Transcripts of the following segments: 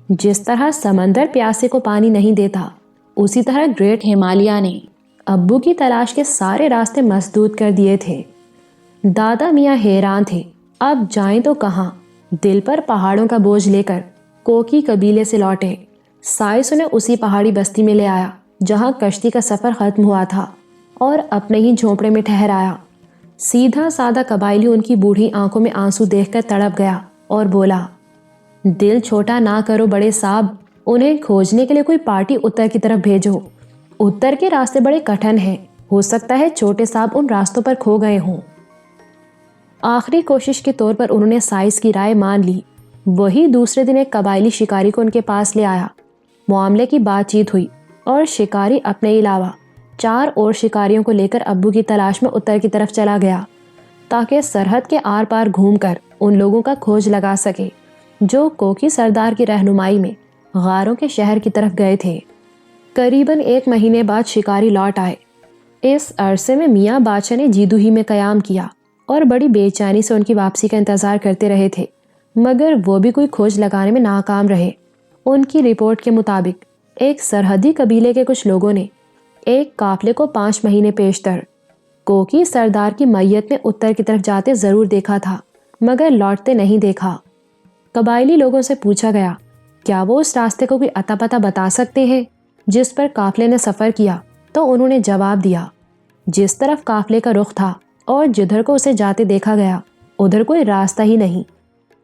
جس طرح سمندر پیاسے کو پانی نہیں دیتا، اسی طرح گریٹ ہمالیہ نے ابو کی تلاش کے سارے راستے مسدود کر دیے تھے۔ دادا میاں حیران تھے، اب جائیں تو کہاں؟ دل پر پہاڑوں کا بوجھ لے کر کوکی قبیلے سے لوٹے۔ سائس انہیں اسی پہاڑی بستی میں لے آیا جہاں کشتی کا سفر ختم ہوا تھا، اور اپنے ہی جھونپڑے میں ٹھہرایا۔ سیدھا سادہ قبائلی ان کی بوڑھی آنکھوں میں آنسو دیکھ کر تڑپ گیا اور بولا، دل چھوٹا نہ کرو بڑے صاحب، انہیں کھوجنے کے لیے کوئی پارٹی اتر کی طرف بھیجو۔ اتر کے راستے بڑے کٹھن ہیں، ہو سکتا ہے چھوٹے صاحب ان راستوں پر کھو گئے ہوں۔ آخری کوشش کے طور پر انہوں نے سائس کی رائے مان لی۔ وہی دوسرے دن ایک قبائلی شکاری کو ان کے پاس لے آیا۔ معاملے کی بات چیت ہوئی اور شکاری اپنے علاوہ 4 اور شکاریوں کو لے کر ابو کی تلاش میں اتر کی طرف چلا گیا تاکہ سرحد کے آر پار گھوم کر ان لوگوں کا کھوج لگا سکے جو کوکی سردار کی رہنمائی میں غاروں کے شہر کی طرف گئے تھے۔ قریباً 1 مہینے بعد شکاری لوٹ آئے۔ اس عرصے میں میاں بادشاہ نے جیدو ہی میں قیام کیا اور بڑی بے چینی سے ان کی واپسی کا انتظار کرتے رہے تھے، مگر وہ بھی کوئی کھوج لگانے میں ناکام رہے۔ ان کی رپورٹ کے مطابق ایک سرحدی قبیلے کے کچھ لوگوں نے ایک قافلے کو 5 مہینے پیشتر کوکی سردار کی میت میں اتر کی طرف جاتے ضرور دیکھا تھا، مگر لوٹتے نہیں دیکھا۔ قبائلی لوگوں سے پوچھا گیا، کیا وہ اس راستے کو کوئی اتا پتہ بتا سکتے ہیں جس پر قافلے نے سفر کیا؟ تو انہوں نے جواب دیا، جس طرف قافلے کا رخ تھا اور جدھر کو اسے جاتے دیکھا گیا ادھر کوئی راستہ ہی نہیں۔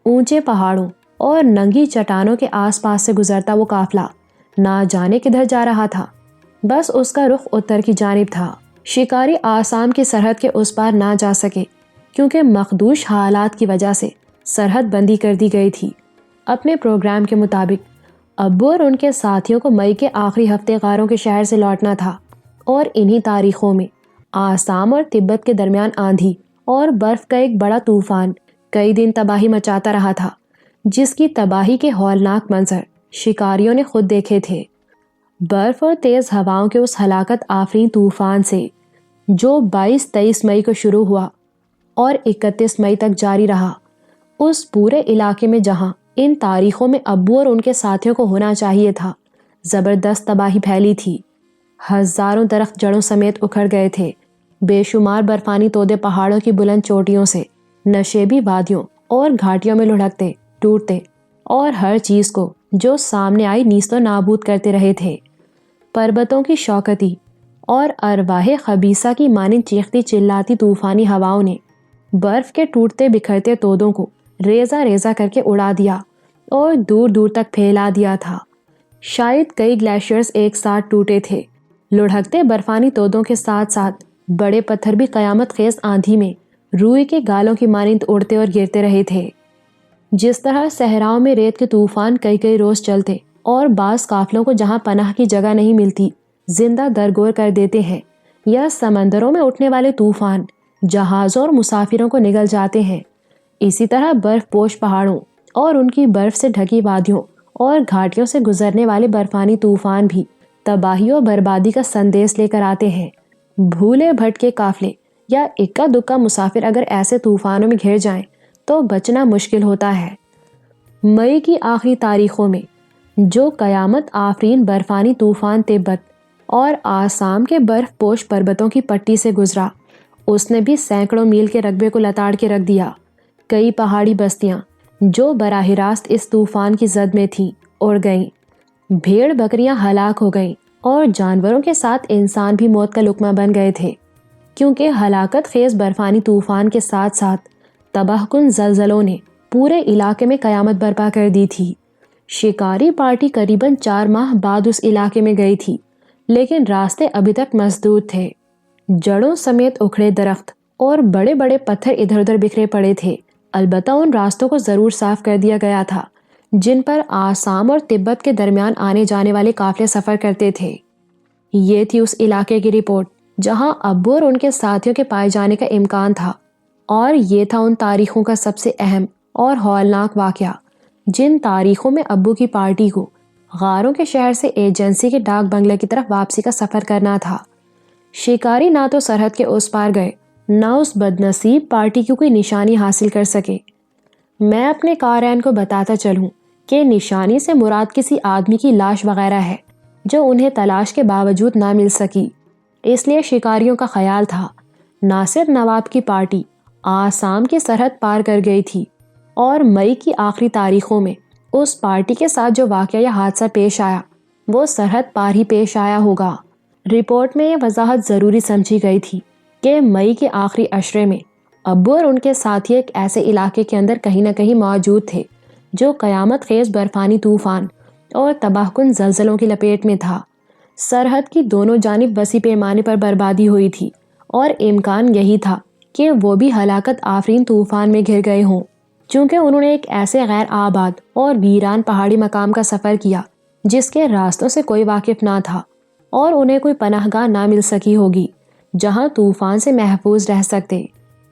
اونچے پہاڑوں اور ننگی چٹانوں کے آس پاس سے گزرتا وہ قافلہ نہ جانے کدھر جا رہا تھا، بس اس کا رخ اتر کی جانب تھا۔ شکاری آسام کی سرحد کے اس پار نہ جا سکے کیونکہ مخدوش حالات کی وجہ سے سرحد بندی کر دی گئی تھی۔ اپنے پروگرام کے مطابق ابو اور ان کے ساتھیوں کو مئی کے آخری ہفتے غاروں کے شہر سے لوٹنا تھا، اور انہی تاریخوں میں آسام اور تبت کے درمیان آندھی اور برف کا ایک بڑا طوفان کئی دن تباہی مچاتا رہا تھا، جس کی تباہی کے ہولناک منظر شکاریوں نے خود دیکھے تھے۔ برف اور تیز ہواؤں کے اس ہلاکت آفرین طوفان سے جو 22-23 مئی کو شروع ہوا اور 31 مئی تک جاری رہا، اس پورے علاقے میں جہاں ان تاریخوں میں ابو اور ان کے ساتھیوں کو ہونا چاہیے تھا، زبردست تباہی پھیلی تھی۔ ہزاروں درخت جڑوں سمیت اکھڑ گئے تھے، بے شمار برفانی تودے پہاڑوں کی بلند چوٹیوں سے نشیبی وادیوں اور گھاٹیوں میں لڑھکتے ٹوٹتے اور ہر چیز کو جو سامنے آئی نیست و نابود کرتے رہے تھے۔ پربتوں کی شوکتی اور ارواح خبیثہ کی مانند چیختی چلاتی طوفانی ہواؤں نے برف کے ٹوٹتے بکھرتے تودوں کو ریزہ ریزہ کر کے اڑا دیا اور دور دور تک پھیلا دیا تھا۔ شاید کئی گلیشیئرز ایک ساتھ ٹوٹے تھے۔ لڑھکتے برفانی تودوں کے ساتھ ساتھ بڑے پتھر بھی قیامت خیز آندھی میں روئی کے گالوں کی مانند اڑتے اور گرتے رہے تھے۔ جس طرح صحراؤں میں ریت کے طوفان کئی روز چلتے اور بعض قافلوں کو جہاں پناہ کی جگہ نہیں ملتی زندہ درگور کر دیتے ہیں، یا سمندروں میں اٹھنے والے طوفان جہازوں اور مسافروں کو نگل جاتے ہیں، اسی طرح برف پوش پہاڑوں اور ان کی برف سے ڈھکی وادیوں اور گھاٹیوں سے گزرنے والے برفانی طوفان بھی تباہی و بربادی کا سندیش لے کر آتے ہیں۔ بھولے بھٹکے قافلے یا اکا دکا مسافر اگر ایسے طوفانوں میں گھر جائیں تو بچنا مشکل ہوتا ہے۔ مئی کی آخری تاریخوں میں جو قیامت آفرین برفانی طوفان تبت اور آسام کے برف پوش پربتوں کی پٹی سے گزرا، اس نے بھی سینکڑوں میل کے رقبے کو لتاڑ کے رکھ دیا۔ کئی پہاڑی بستیاں جو براہ راست اس طوفان کی زد میں تھیں اڑ گئیں، بھیڑ بکریاں ہلاک ہو گئیں اور جانوروں کے ساتھ انسان بھی موت کا لقمہ بن گئے تھے، کیونکہ ہلاکت خیز برفانی طوفان کے ساتھ ساتھ تباہ کن زلزلوں نے پورے علاقے میں قیامت برپا کر دی تھی۔ شکاری پارٹی قریباً 4 ماہ بعد اس علاقے میں گئی تھی، لیکن راستے ابھی تک مسدود تھے۔ جڑوں سمیت اکھڑے درخت اور بڑے بڑے پتھر ادھر ادھر بکھرے پڑے تھے، البتہ ان راستوں کو ضرور صاف کر دیا گیا تھا جن پر آسام اور تبت کے درمیان آنے جانے والے قافلے سفر کرتے تھے۔ یہ تھی اس علاقے کی رپورٹ جہاں ابو اور ان کے ساتھیوں کے پائے جانے کا امکان تھا، اور یہ تھا ان تاریخوں کا سب سے اہم اور ہولناک واقعہ جن تاریخوں میں ابو کی پارٹی کو غاروں کے شہر سے ایجنسی کے ڈاک بنگلے کی طرف واپسی کا سفر کرنا تھا۔ شکاری نہ تو سرحد کے اس پار گئے، نہ اس بدنصیب پارٹی کی کوئی نشانی حاصل کر سکے۔ میں اپنے قارئین کو بتاتا چلوں کہ نشانی سے مراد کسی آدمی کی لاش وغیرہ ہے جو انہیں تلاش کے باوجود نہ مل سکی۔ اس لیے شکاریوں کا خیال تھا ناصر نواب کی پارٹی آسام کی سرحد پار کر گئی تھی اور مئی کی آخری تاریخوں میں اس پارٹی کے ساتھ جو واقعہ یا حادثہ پیش آیا وہ سرحد پار ہی پیش آیا ہوگا۔ رپورٹ میں یہ وضاحت ضروری سمجھی گئی تھی کہ مئی کے آخری عشرے میں ابو اور ان کے ساتھی ایک ایسے علاقے کے اندر کہیں نہ کہیں موجود تھے جو قیامت خیز برفانی طوفان اور تباہ کن زلزلوں کی لپیٹ میں تھا۔ سرحد کی دونوں جانب وسیع پیمانے پر بربادی ہوئی تھی اور امکان یہی تھا کہ وہ بھی ہلاکت آفرین طوفان میں گھر گئے ہوں، چونکہ انہوں نے ایک ایسے غیر آباد اور ویران پہاڑی مقام کا سفر کیا جس کے راستوں سے کوئی واقف نہ تھا اور انہیں کوئی پناہ گاہ نہ مل سکی ہوگی جہاں طوفان سے محفوظ رہ سکتے۔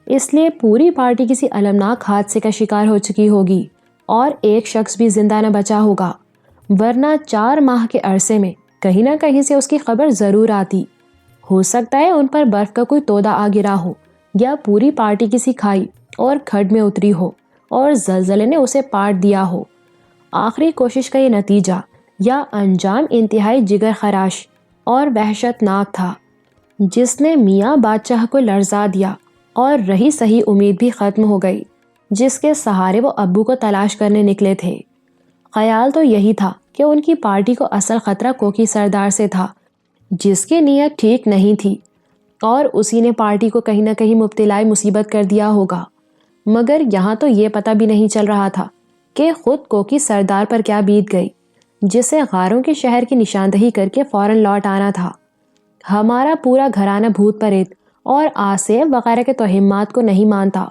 اس لیے پوری پارٹی کسی المناک حادثے کا شکار ہو چکی ہوگی اور ایک شخص بھی زندہ نہ بچا ہوگا، ورنہ 4 ماہ کے عرصے میں کہیں نہ کہیں سے اس کی خبر ضرور آتی۔ ہو سکتا ہے ان پر برف کا کوئی تودہ آ گرا ہو یا پوری پارٹی کسی کھائی اور کھڈ میں اتری ہو اور زلزلے نے اسے پاٹ دیا ہو۔ آخری کوشش کا یہ نتیجہ یا انجام انتہائی جگر خراش اور وحشت ناک تھا، جس نے میاں بادشاہ کو لرزا دیا اور رہی صحیح امید بھی ختم ہو گئی جس کے سہارے وہ ابو کو تلاش کرنے نکلے تھے۔ خیال تو یہی تھا کہ ان کی پارٹی کو اصل خطرہ کوکی سردار سے تھا جس کی نیت ٹھیک نہیں تھی اور اسی نے پارٹی کو کہیں نہ کہیں مبتلائی مصیبت کر دیا ہوگا، مگر یہاں تو یہ پتہ بھی نہیں چل رہا تھا کہ خود کوکی سردار پر کیا بیت گئی جسے غاروں کے شہر کی نشاندہی کر کے فوراً لوٹ آنا تھا۔ ہمارا پورا گھرانہ بھوت پریت اور آسیب وغیرہ کے توہمات کو نہیں مانتا،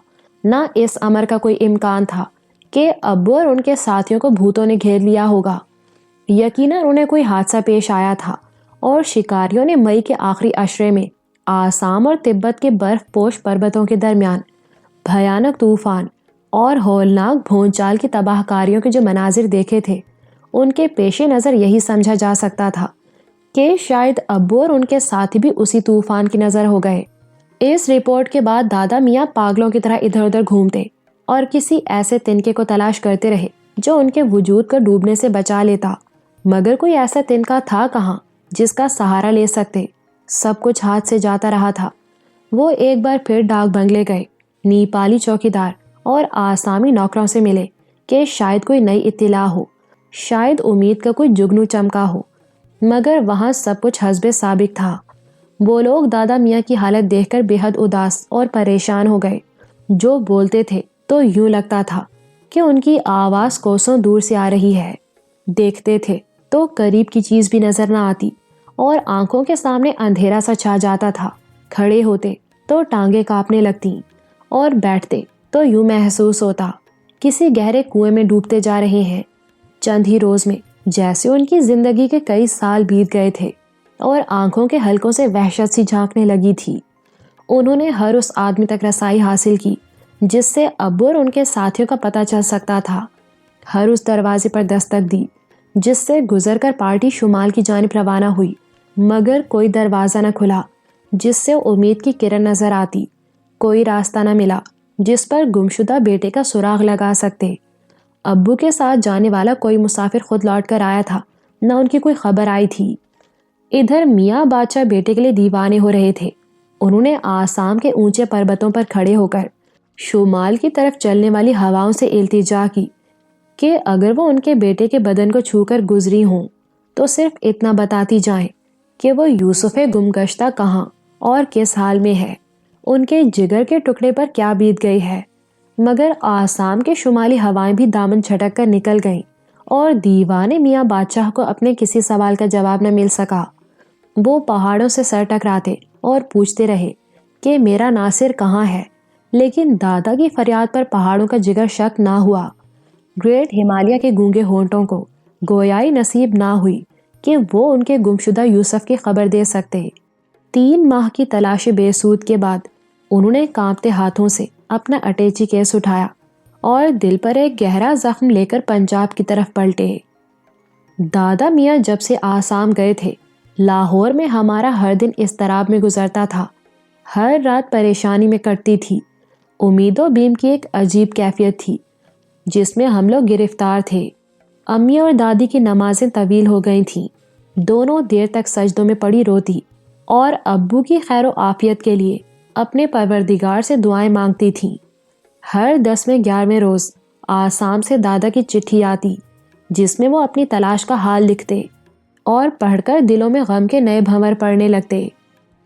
نہ اس امر کا کوئی امکان تھا کہ ابو اور ان کے ساتھیوں کو بھوتوں نے گھیر لیا ہوگا۔ یقیناً انہیں کوئی حادثہ پیش آیا تھا اور شکاریوں نے مئی کے آخری عشرے میں آسام اور تبت کے برف پوش پربتوں کے درمیان بھیانک طوفان اور ہولناک بھونچال کی تباہ کاریوں کے جو مناظر دیکھے تھے ان کے پیش نظر یہی سمجھا جا سکتا تھا کہ شاید ابو اور ان کے ساتھی بھی اسی طوفان کی نظر ہو گئے۔ اس رپورٹ کے بعد دادا میاں پاگلوں کی طرح ادھر ادھر گھومتے اور کسی ایسے تنکے کو تلاش کرتے رہے جو ان کے وجود کو ڈوبنے سے بچا لیتا، مگر کوئی ایسا تنکا تھا کہاں جس کا سہارا لے سکتے۔ سب کچھ ہاتھ سے جاتا رہا تھا۔ وہ ایک بار پھر ڈاک بنگلے گئے، نیپالی چوکیدار اور آسامی نوکروں سے ملے کہ شاید کوئی نئی اطلاع ہو، شاید امید کا کوئی جگنو چمکا ہو، مگر وہاں سب کچھ حسب سابق تھا۔ وہ لوگ دادا میاں کی حالت دیکھ کر بے حد اداس اور پریشان ہو گئے۔ جو بولتے تھے تو یوں لگتا تھا کہ ان کی آواز کوسوں دور سے آ رہی ہے، دیکھتے تھے تو قریب کی چیز بھی نظر نہ آتی اور آنکھوں کے سامنے اندھیرا سا چھا جاتا تھا۔ کھڑے ہوتے تو ٹانگیں کانپنے لگتی اور بیٹھتے تو یوں محسوس ہوتا کسی گہرے کنویں میں ڈوبتے جا رہے ہیں۔ چند ہی روز میں جیسے ان کی زندگی کے کئی سال بیت گئے تھے اور آنکھوں کے حلقوں سے وحشت سی جھانکنے لگی تھی۔ انہوں نے ہر اس آدمی تک رسائی حاصل کی جس سے ابو اور ان کے ساتھیوں کا پتہ چل سکتا تھا، ہر اس دروازے پر دستک دی جس سے گزر کر پارٹی شمال کی جانب روانہ ہوئی، مگر کوئی دروازہ نہ کھلا جس سے امید کی کرن نظر آتی، کوئی راستہ نہ ملا جس پر گمشدہ بیٹے کا سراغ لگا سکتے۔ ابو کے ساتھ جانے والا کوئی مسافر خود لوٹ کر آیا تھا، نہ ان کی کوئی خبر آئی تھی۔ ادھر میاں بادشاہ بیٹے کے لیے دیوانے ہو رہے تھے۔ انہوں نے آسام کے اونچے پربتوں پر کھڑے ہو کر شمال کی طرف چلنے والی ہواؤں سے التجا کی کہ اگر وہ ان کے بیٹے کے بدن کو چھو کر گزری ہوں تو صرف اتنا بتاتی جائیں کہ وہ یوسف گمگشتہ کہاں اور کس حال میں ہے، ان کے جگر کے ٹکڑے پر کیا بیت گئی ہے۔ مگر آسام کے شمالی ہوائیں بھی دامن چھٹک کر نکل گئیں اور دیوانے میاں بادشاہ کو اپنے کسی سوال کا جواب نہ مل سکا۔ وہ پہاڑوں سے سر ٹکراتے اور پوچھتے رہے کہ میرا ناصر کہاں ہے، لیکن دادا کی فریاد پر پہاڑوں کا جگر شک نہ ہوا۔ گریٹ ہمالیہ کے گونگے ہونٹوں کو گویائی نصیب نہ ہوئی کہ وہ ان کے گمشدہ یوسف کی خبر دے سکتے۔ 3 ماہ کی تلاش بے سود کے بعد انہوں نے کانپتے ہاتھوں سے اپنا اٹیچی کیس اٹھایا اور دل پر ایک گہرا زخم لے کر پنجاب کی طرف پلٹے۔ دادا میاں جب سے آسام گئے تھے، لاہور میں ہمارا ہر دن اضطراب میں گزرتا تھا، ہر رات پریشانی میں کٹتی تھی۔ امید و بیم کی ایک عجیب کیفیت تھی جس میں ہم لوگ گرفتار تھے۔ امی اور دادی کی نمازیں طویل ہو گئی تھیں، دونوں دیر تک سجدوں میں پڑی روتی اور ابو کی خیر و عافیت کے لیے اپنے پروردگار سے دعائیں مانگتی تھیں۔ ہر 10ویں 11ویں روز آسام سے دادا کی چٹھی آتی جس میں وہ اپنی تلاش کا حال لکھتے اور پڑھ کر دلوں میں غم کے نئے بھنور پڑنے لگتے۔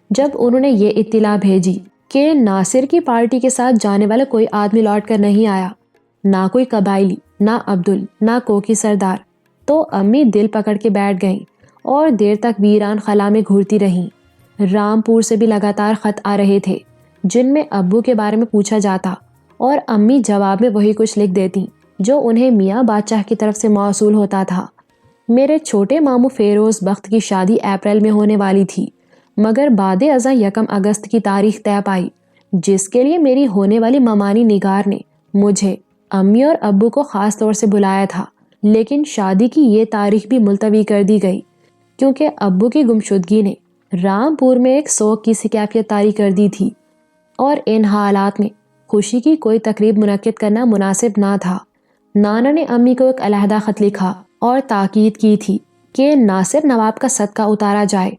جب انہوں نے یہ اطلاع بھیجی کہ ناصر کی پارٹی کے ساتھ جانے والا کوئی آدمی لوٹ کر نہیں آیا، نہ کوئی قبائلی، نہ عبدل، نہ کوکی سردار، تو امی دل پکڑ کے بیٹھ گئیں اور دیر تک ویران خلا میں گھورتی رہیں۔ رامپور سے بھی لگاتار خط آ رہے تھے جن میں ابو کے بارے میں پوچھا جاتا اور امی جواب میں وہی کچھ لکھ دیتی جو انہیں میاں بادشاہ کی طرف سے موصول ہوتا تھا۔ میرے چھوٹے ماموں فیروز بخت کی شادی اپریل میں ہونے والی تھی، مگر بعد ازاں 1 اگست کی تاریخ طے پائی جس کے لیے میری ہونے والی ممانی نگار نے مجھے، امی اور ابو کو خاص طور سے بلایا تھا، لیکن شادی کی یہ تاریخ بھی ملتوی کر دی گئی کیونکہ ابو کی گمشدگی نے رامپور میں ایک سوگ کی سی کیفیت طاری کر دی تھی اور ان حالات میں خوشی کی کوئی تقریب منعقد کرنا مناسب نہ تھا۔ نانا نے امی کو ایک علیحدہ خط لکھا اور تاکید کی تھی کہ ناصر نواب کا صدقہ اتارا جائے۔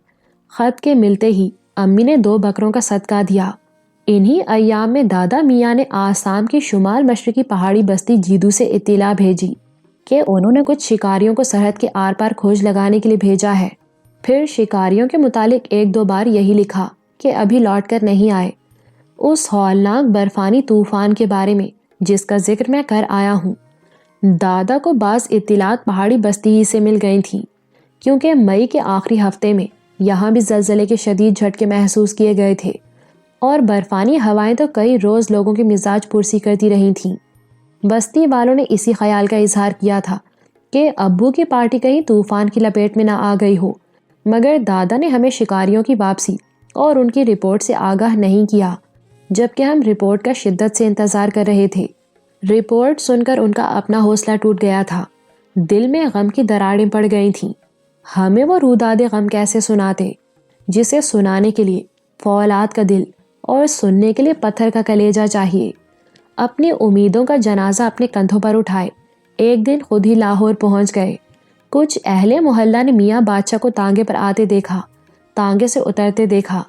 خط کے ملتے ہی امی نے 2 بکروں کا صدقہ دیا۔ انہی ایام میں دادا میاں نے آسام کی شمال مشرقی پہاڑی بستی جیدو سے اطلاع بھیجی کہ انہوں نے کچھ شکاریوں کو سرحد کے آر پار کھوج لگانے کے لیے بھیجا ہے۔ پھر شکاریوں کے متعلق 1-2 بار یہی لکھا کہ ابھی لوٹ کر نہیں آئے۔ اس ہولناک برفانی طوفان کے بارے میں جس کا ذکر میں کر آیا ہوں، دادا کو بعض اطلاعات پہاڑی بستی ہی سے مل گئی تھیں کیونکہ مئی کے آخری ہفتے میں یہاں بھی زلزلے کے شدید جھٹکے محسوس کیے گئے تھے اور برفانی ہوائیں تو کئی روز لوگوں کے مزاج پرسی کرتی رہی تھیں۔ بستی والوں نے اسی خیال کا اظہار کیا تھا کہ ابو کی پارٹی کہیں طوفان کی لپیٹ میں نہ آ گئی ہو، مگر دادا نے ہمیں شکاریوں کی واپسی اور ان کی رپورٹ سے آگاہ نہیں کیا، جبکہ ہم رپورٹ کا شدت سے انتظار کر رہے تھے۔ رپورٹ سن کر ان کا اپنا حوصلہ ٹوٹ گیا تھا، دل میں غم کی دراڑیں پڑ گئی تھیں۔ ہمیں وہ روداد غم کیسے سناتے جسے سنانے کے لیے فولاد کا دل اور سننے کے لیے پتھر کا کلیجہ چاہیے۔ اپنی امیدوں کا جنازہ اپنے کندھوں پر اٹھائے ایک دن خود ہی لاہور پہنچ گئے۔ کچھ اہل محلہ نے میاں بادشاہ کو تانگے پر آتے دیکھا، تانگے سے اترتے دیکھا،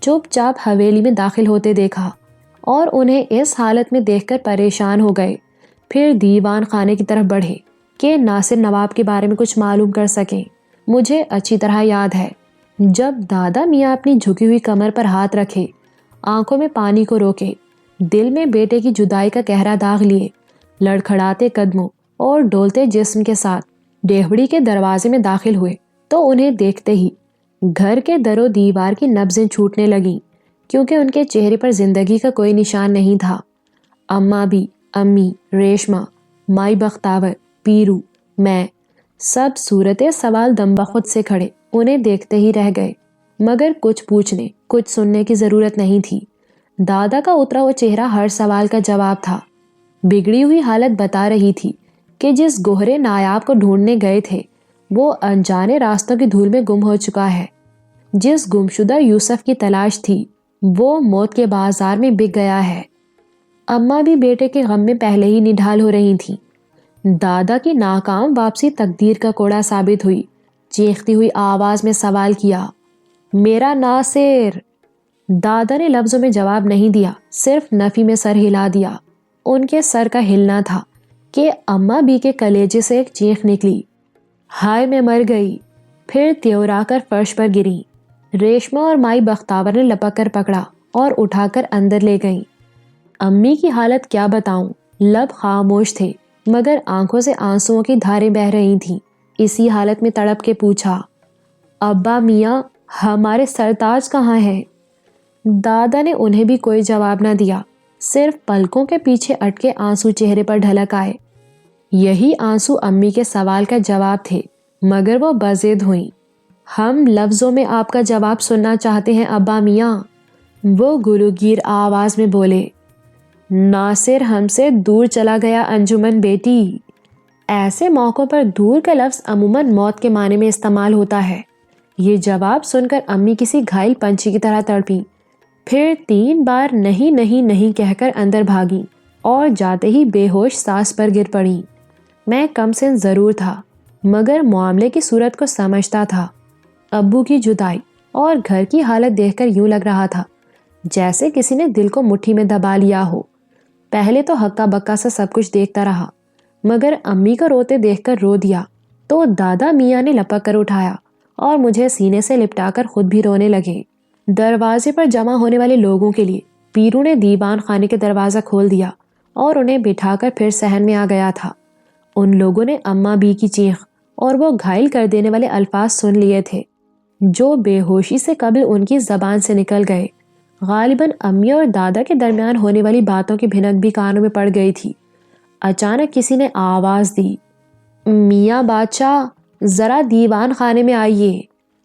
چپ چاپ حویلی میں داخل ہوتے دیکھا اور انہیں اس حالت میں دیکھ کر پریشان ہو گئے۔ پھر دیوان خانے کی طرف بڑھے کہ ناصر نواب کے بارے میں کچھ معلوم کر سکیں۔ مجھے اچھی طرح یاد ہے جب دادا میاں اپنی جھکی ہوئی کمر پر ہاتھ رکھے، آنکھوں میں پانی کو روکے، دل میں بیٹے کی جدائی کا گہرا داغ لیے، لڑکھڑاتے قدموں اور ڈولتے جسم کے ساتھ ڈیہڑی کے دروازے میں داخل ہوئے تو انہیں دیکھتے ہی گھر کے در و دیوار کی نبضیں چھوٹنے لگیں کیونکہ ان کے چہرے پر زندگی کا کوئی نشان نہیں تھا۔ اماں بھی، امی، ریشمہ، مائی بختاور، پیرو، میں، سب صورت سوال دم بخود سے کھڑے انہیں دیکھتے ہی رہ گئے، مگر کچھ پوچھنے، کچھ سننے کی ضرورت نہیں تھی۔ دادا کا اترا ہوا چہرہ ہر سوال کا جواب تھا۔ بگڑی ہوئی حالت بتا رہی تھی کہ جس گوہرے نایاب کو ڈھونڈنے گئے تھے وہ انجانے راستوں کی دھول میں گم ہو چکا ہے۔ جس گمشدہ یوسف کی تلاش تھی وہ موت کے بازار میں بک گیا ہے۔ اماں بھی بیٹے کے غم میں پہلے ہی نڈھال ہو رہی تھیں۔ دادا کی ناکام واپسی تقدیر کا کوڑا ثابت ہوئی۔ چیختی ہوئی آواز میں سوال کیا، میرا ناصر؟ دادا نے لفظوں میں جواب نہیں دیا، صرف نفی میں سر ہلا دیا۔ ان کے سر کا ہلنا تھا کہ اماں بی کے کلیجے سے ایک چیخ نکلی، ہائے میں مر گئی! پھر تیورا کر فرش پر گری۔ ریشمہ اور مائی بختاور نے لپک کر پکڑا اور اٹھا کر اندر لے گئیں۔ امی کی حالت کیا بتاؤں، لب خاموش تھے مگر آنکھوں سے آنسوؤں کی دھاریں بہہ رہی تھیں۔ اسی حالت میں تڑپ کے پوچھا، ابا میاں ہمارے سرتاج کہاں ہے؟ دادا نے انہیں بھی کوئی جواب نہ دیا، صرف پلکوں کے پیچھے اٹکے آنسو چہرے پر ڈھلک آئے۔ یہی آنسو امی کے سوال کا جواب تھے مگر وہ بضد ہوئیں۔ ہم لفظوں میں آپ کا جواب سننا چاہتے ہیں ابا میاں، وہ گلوگیر آواز میں بولے۔ ناصر ہم سے دور چلا گیا انجمن بیٹی۔ ایسے موقعوں پر دور کا لفظ عموماً موت کے معنی میں استعمال ہوتا ہے۔ یہ جواب سن کر امی کسی گھائل پنچھی کی طرح تڑپیں، پھر 3 بار نہیں نہیں نہیں کہہ کر اندر بھاگیں اور جاتے ہی بے ہوش ساس پر گر پڑیں۔ میں کم سن ضرور تھا مگر معاملے کی صورت کو سمجھتا تھا۔ ابو کی جدائی اور گھر کی حالت دیکھ کر یوں لگ رہا تھا جیسے کسی نے دل کو مٹھی میں دبا لیا ہو۔ پہلے تو ہکا بکا سا سب کچھ دیکھتا رہا مگر امی کو روتے دیکھ کر رو دیا تو دادا میاں نے لپک کر اٹھایا اور مجھے سینے سے لپٹا کر خود بھی رونے لگے۔ دروازے پر جمع ہونے والے لوگوں کے لیے پیرو نے دیوان خانے کے دروازہ کھول دیا اور انہیں بٹھا کر پھر صحن میں آ گیا تھا۔ ان لوگوں نے اماں بی کی چیخ اور وہ گھائل کر دینے والے الفاظ سن لیے تھے جو بے ہوشی سے قبل ان کی زبان سے نکل گئے۔ غالباً امی اور دادا کے درمیان ہونے والی باتوں کی بھنک بھی کانوں میں پڑ گئی تھی۔ اچانک کسی نے آواز دی، میاں بادشاہ ذرا دیوان خانے میں آئیے۔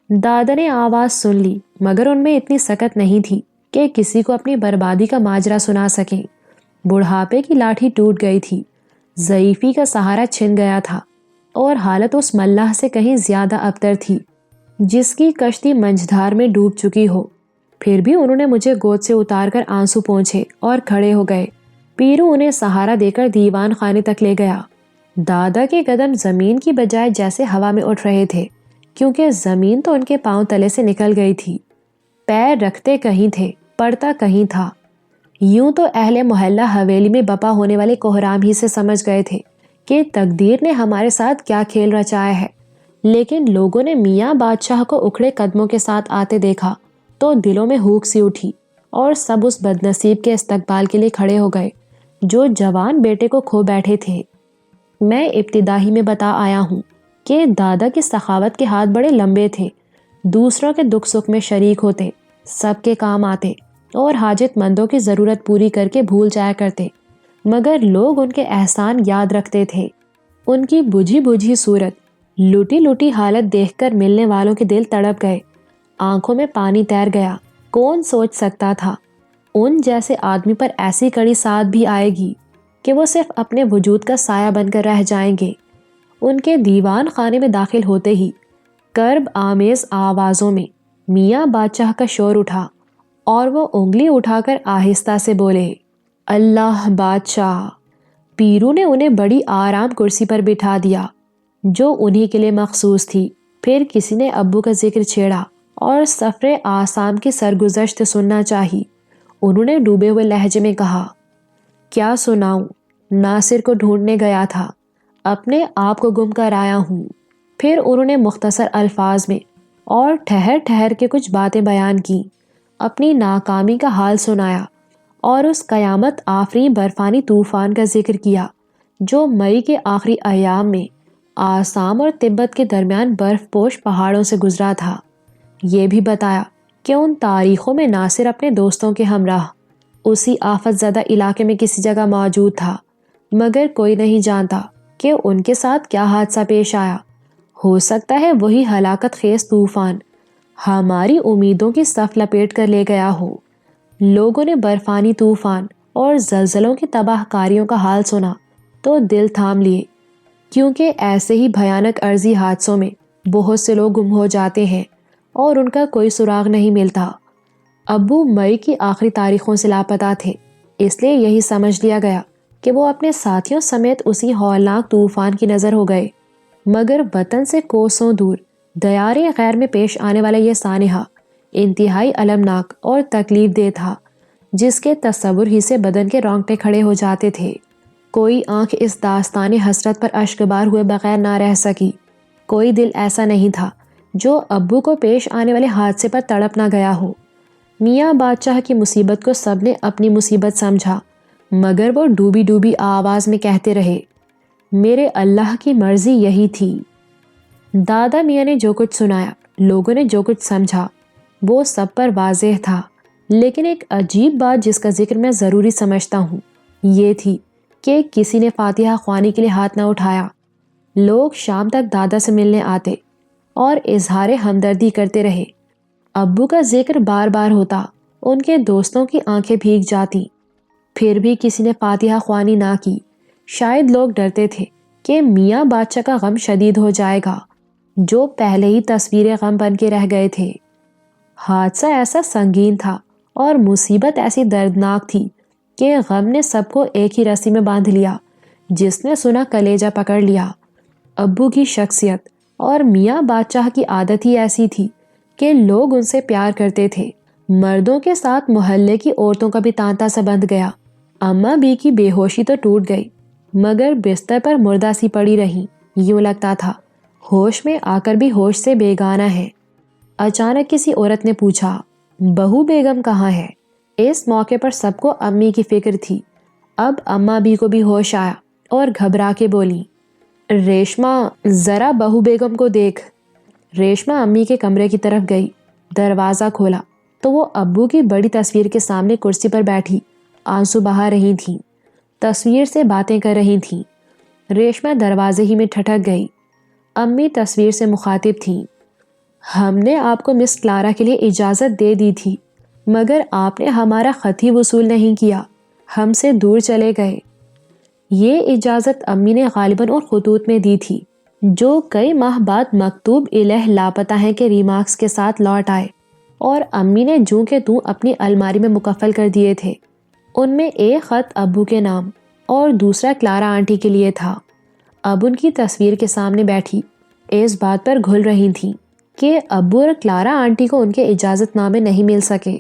دادا نے آواز سن لی مگر ان میں اتنی سکت نہیں تھی کہ کسی کو اپنی بربادی کا ماجرا سنا سکیں۔ بڑھاپے کی لاٹھی ٹوٹ گئی تھی، ضعیفی کا سہارا چھن گیا تھا اور حالت اس ملاح سے کہیں زیادہ ابتر تھی جس کی کشتی منجھدار میں ڈوب چکی ہو۔ پھر بھی انہوں نے مجھے گود سے اتار کر آنسو پونچھے اور کھڑے ہو گئے۔ پیرو انہیں سہارا دے کر دیوان خانے تک لے گیا۔ دادا کے قدم زمین کی بجائے جیسے ہوا میں اٹھ رہے تھے کیونکہ زمین تو ان کے پاؤں تلے سے نکل گئی تھی۔ پیر رکھتے کہیں تھے، پڑتا کہیں تھا۔ یوں تو اہل محلہ حویلی میں بپا ہونے والے کوہرام ہی سے سمجھ گئے تھے کہ تقدیر نے ہمارے ساتھ کیا کھیل رچایا ہے، لیکن لوگوں نے میاں بادشاہ کو اکھڑے قدموں کے ساتھ آتے دیکھا تو دلوں میں ہوک سی اٹھی اور سب اس بد نصیب کے استقبال کے لیے کھڑے ہو گئے جو جوان بیٹے کو کھو بیٹھے تھے۔ میں ابتدا ہی میں بتا آیا ہوں کہ دادا کی سخاوت کے ہاتھ بڑے لمبے تھے، دوسروں کے دکھ سکھ میں شریک ہوتے، سب کے کام آتے اور حاجت مندوں کی ضرورت پوری کر کے بھول جایا کرتے، مگر لوگ ان کے احسان یاد رکھتے تھے۔ ان کی بجھی بجھی صورت، لوٹی لوٹی حالت دیکھ کر ملنے والوں کے دل تڑپ گئے، آنکھوں میں پانی تیر گیا۔ کون سوچ سکتا تھا ان جیسے آدمی پر ایسی کڑی ساتھ بھی آئے گی کہ وہ صرف اپنے وجود کا سایہ بن کر رہ جائیں گے۔ ان کے دیوان خانے میں داخل ہوتے ہی کرب آمیز آوازوں میں میاں بادشاہ کا شور اٹھا اور وہ انگلی اٹھا کر آہستہ سے بولے، اللہ بادشاہ۔ پیرو نے انہیں بڑی آرام کرسی پر بٹھا دیا جو انہی کے لیے مخصوص تھی۔ پھر کسی نے ابو کا ذکر چھیڑا اور سفر آسام کی سرگزشت سننا چاہی۔ انہوں نے ڈوبے ہوئے لہجے میں کہا، کیا سناؤں، ناصر کو ڈھونڈنے گیا تھا، اپنے آپ کو گم کر آیا ہوں۔ پھر انہوں نے مختصر الفاظ میں اور ٹھہر ٹھہر کے کچھ باتیں بیان کی، اپنی ناکامی کا حال سنایا اور اس قیامت آفریں برفانی طوفان کا ذکر کیا جو مئی کے آخری ایام میں آسام اور تبت کے درمیان برف پوش پہاڑوں سے گزرا تھا۔ یہ بھی بتایا کہ ان تاریخوں میں ناصر اپنے دوستوں کے ہمراہ اسی آفت زدہ علاقے میں کسی جگہ موجود تھا، مگر کوئی نہیں جانتا کہ ان کے ساتھ کیا حادثہ پیش آیا۔ ہو سکتا ہے وہی ہلاکت خیز طوفان ہماری امیدوں کی صف لپیٹ کر لے گیا ہو۔ لوگوں نے برفانی طوفان اور زلزلوں کی تباہ کاریوں کا حال سنا تو دل تھام لیے، کیونکہ ایسے ہی بھیانک عارضی حادثوں میں بہت سے لوگ گم ہو جاتے ہیں اور ان کا کوئی سراغ نہیں ملتا۔ ابو مئی کی آخری تاریخوں سے لاپتہ تھے، اس لیے یہی سمجھ لیا گیا کہ وہ اپنے ساتھیوں سمیت اسی ہولناک طوفان کی نظر ہو گئے، مگر وطن سے کوسوں دور دیار غیر میں پیش آنے والا یہ سانحہ انتہائی المناک اور تکلیف دہ تھا جس کے تصور ہی سے بدن کے رونگٹے کھڑے ہو جاتے تھے۔ کوئی آنکھ اس داستان حسرت پر اشکبار ہوئے بغیر نہ رہ سکی، کوئی دل ایسا نہیں تھا جو ابو کو پیش آنے والے حادثے پر تڑپ نہ گیا ہو۔ میاں بادشاہ کی مصیبت کو سب نے اپنی مصیبت سمجھا، مگر وہ ڈوبی ڈوبی آواز میں کہتے رہے، میرے اللہ کی مرضی یہی تھی۔ دادا میاں نے جو کچھ سنایا، لوگوں نے جو کچھ سمجھا، وہ سب پر واضح تھا، لیکن ایک عجیب بات جس کا ذکر میں ضروری سمجھتا ہوں یہ تھی کہ کسی نے فاتحہ خوانی کے لیے ہاتھ نہ اٹھایا۔ لوگ شام تک دادا سے ملنے آتے اور اظہار ہمدردی کرتے رہے۔ ابو کا ذکر بار بار ہوتا، ان کے دوستوں کی آنکھیں بھیگ جاتی، پھر بھی کسی نے فاتحہ خوانی نہ کی۔ شاید لوگ ڈرتے تھے کہ میاں بادشاہ کا غم شدید ہو جائے گا جو پہلے ہی تصویر غم بن کے رہ گئے تھے۔ حادثہ ایسا سنگین تھا اور مصیبت ایسی دردناک تھی کہ غم نے سب کو ایک ہی رسی میں باندھ لیا، جس نے سنا کلیجہ پکڑ لیا۔ ابو کی شخصیت اور میاں بادشاہ کی عادت ہی ایسی تھی کہ لوگ ان سے پیار کرتے تھے۔ مردوں کے ساتھ محلے کی عورتوں کا بھی تانتا سا بندھ گیا۔ اماں بی کی بے ہوشی تو ٹوٹ گئی، مگر بستر پر مردہ سی پڑی رہی۔ یوں لگتا تھا ہوش میں آ کر بھی ہوش سے بیگانہ ہے۔ اچانک کسی عورت نے پوچھا، بہو بیگم کہاں ہے؟ اس موقع پر سب کو امی کی فکر تھی۔ اب اماں بی کو بھی ہوش آیا اور گھبرا کے بولی، ریشما ذرا بہو بیگم کو دیکھ۔ ریشما امی کے کمرے کی طرف گئی، دروازہ کھولا تو وہ ابو کی بڑی تصویر کے سامنے کرسی پر بیٹھی آنسو بہا رہی تھیں، تصویر سے باتیں کر رہی تھیں۔ ریشما دروازے ہی میں ٹھٹک گئی۔ امی تصویر سے مخاطب تھیں، ہم نے آپ کو مس کلارا کے لیے اجازت دے دی تھی، مگر آپ نے ہمارا خط ہی وصول نہیں کیا، ہم سے دور چلے گئے۔ یہ اجازت امی نے غالباً اور خطوط میں دی تھی، جو کئی ماہ بعد مکتوب الہ لاپتہ ہیں کے ریمارکس کے ساتھ لوٹ آئے، اور امی نے جوں کے توں اپنی الماری میں مکفل کر دیے تھے۔ ان میں ایک خط ابو کے نام اور دوسرا کلارا آنٹی کے لیے تھا۔ اب ان کی تصویر کے سامنے بیٹھی اس بات پر گھل رہی تھیں کہ ابو اور کلارا آنٹی کو ان کے اجازت نامے نہیں مل سکے۔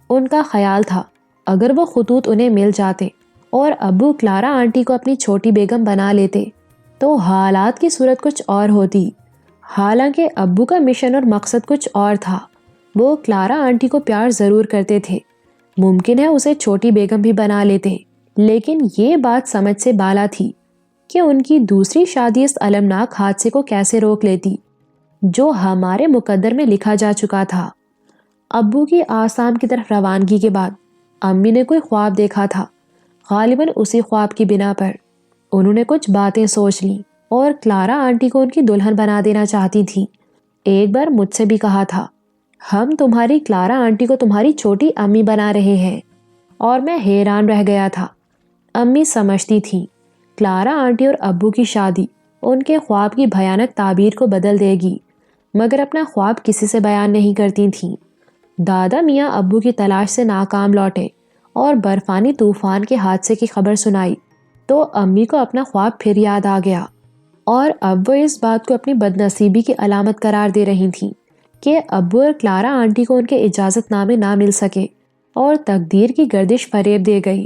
ان کا خیال تھا اگر وہ خطوط انہیں مل جاتے اور ابو کلارا آنٹی کو اپنی چھوٹی بیگم بنا لیتے تو حالات کی صورت کچھ اور ہوتی۔ حالانکہ ابو کا مشن اور مقصد کچھ اور تھا۔ وہ کلارا آنٹی کو پیار ضرور کرتے تھے، ممکن ہے اسے چھوٹی بیگم بھی بنا لیتے، لیکن یہ بات سمجھ سے بالا تھی کہ ان کی دوسری شادی اس المناک حادثے کو کیسے روک لیتی جو ہمارے مقدر میں لکھا جا چکا تھا۔ ابو کی آسام کی طرف روانگی کے بعد امی نے کوئی خواب دیکھا تھا۔ غالباً اسی خواب کی بنا پر انہوں نے کچھ باتیں سوچ لیں اور کلارا آنٹی کو ان کی دلہن بنا دینا چاہتی تھیں۔ ایک بار مجھ سے بھی کہا تھا، ہم تمہاری کلارا آنٹی کو تمہاری چھوٹی امی بنا رہے ہیں، اور میں حیران رہ گیا تھا۔ امی سمجھتی تھیں کلارا آنٹی اور ابو کی شادی ان کے خواب کی بھیانک تعبیر کو بدل دے گی، مگر اپنا خواب کسی سے بیان نہیں کرتی تھیں۔ دادا میاں ابو کی تلاش سے ناکام لوٹے اور برفانی طوفان کے حادثے کی خبر سنائی تو امی کو اپنا خواب پھر یاد آ گیا، اور اب وہ اس بات کو اپنی بد نصیبی کی علامت قرار دے رہی تھیں کہ ابو اور کلارا آنٹی کو ان کے اجازت نامے نہ مل سکے، اور تقدیر کی گردش فریب دے گئی۔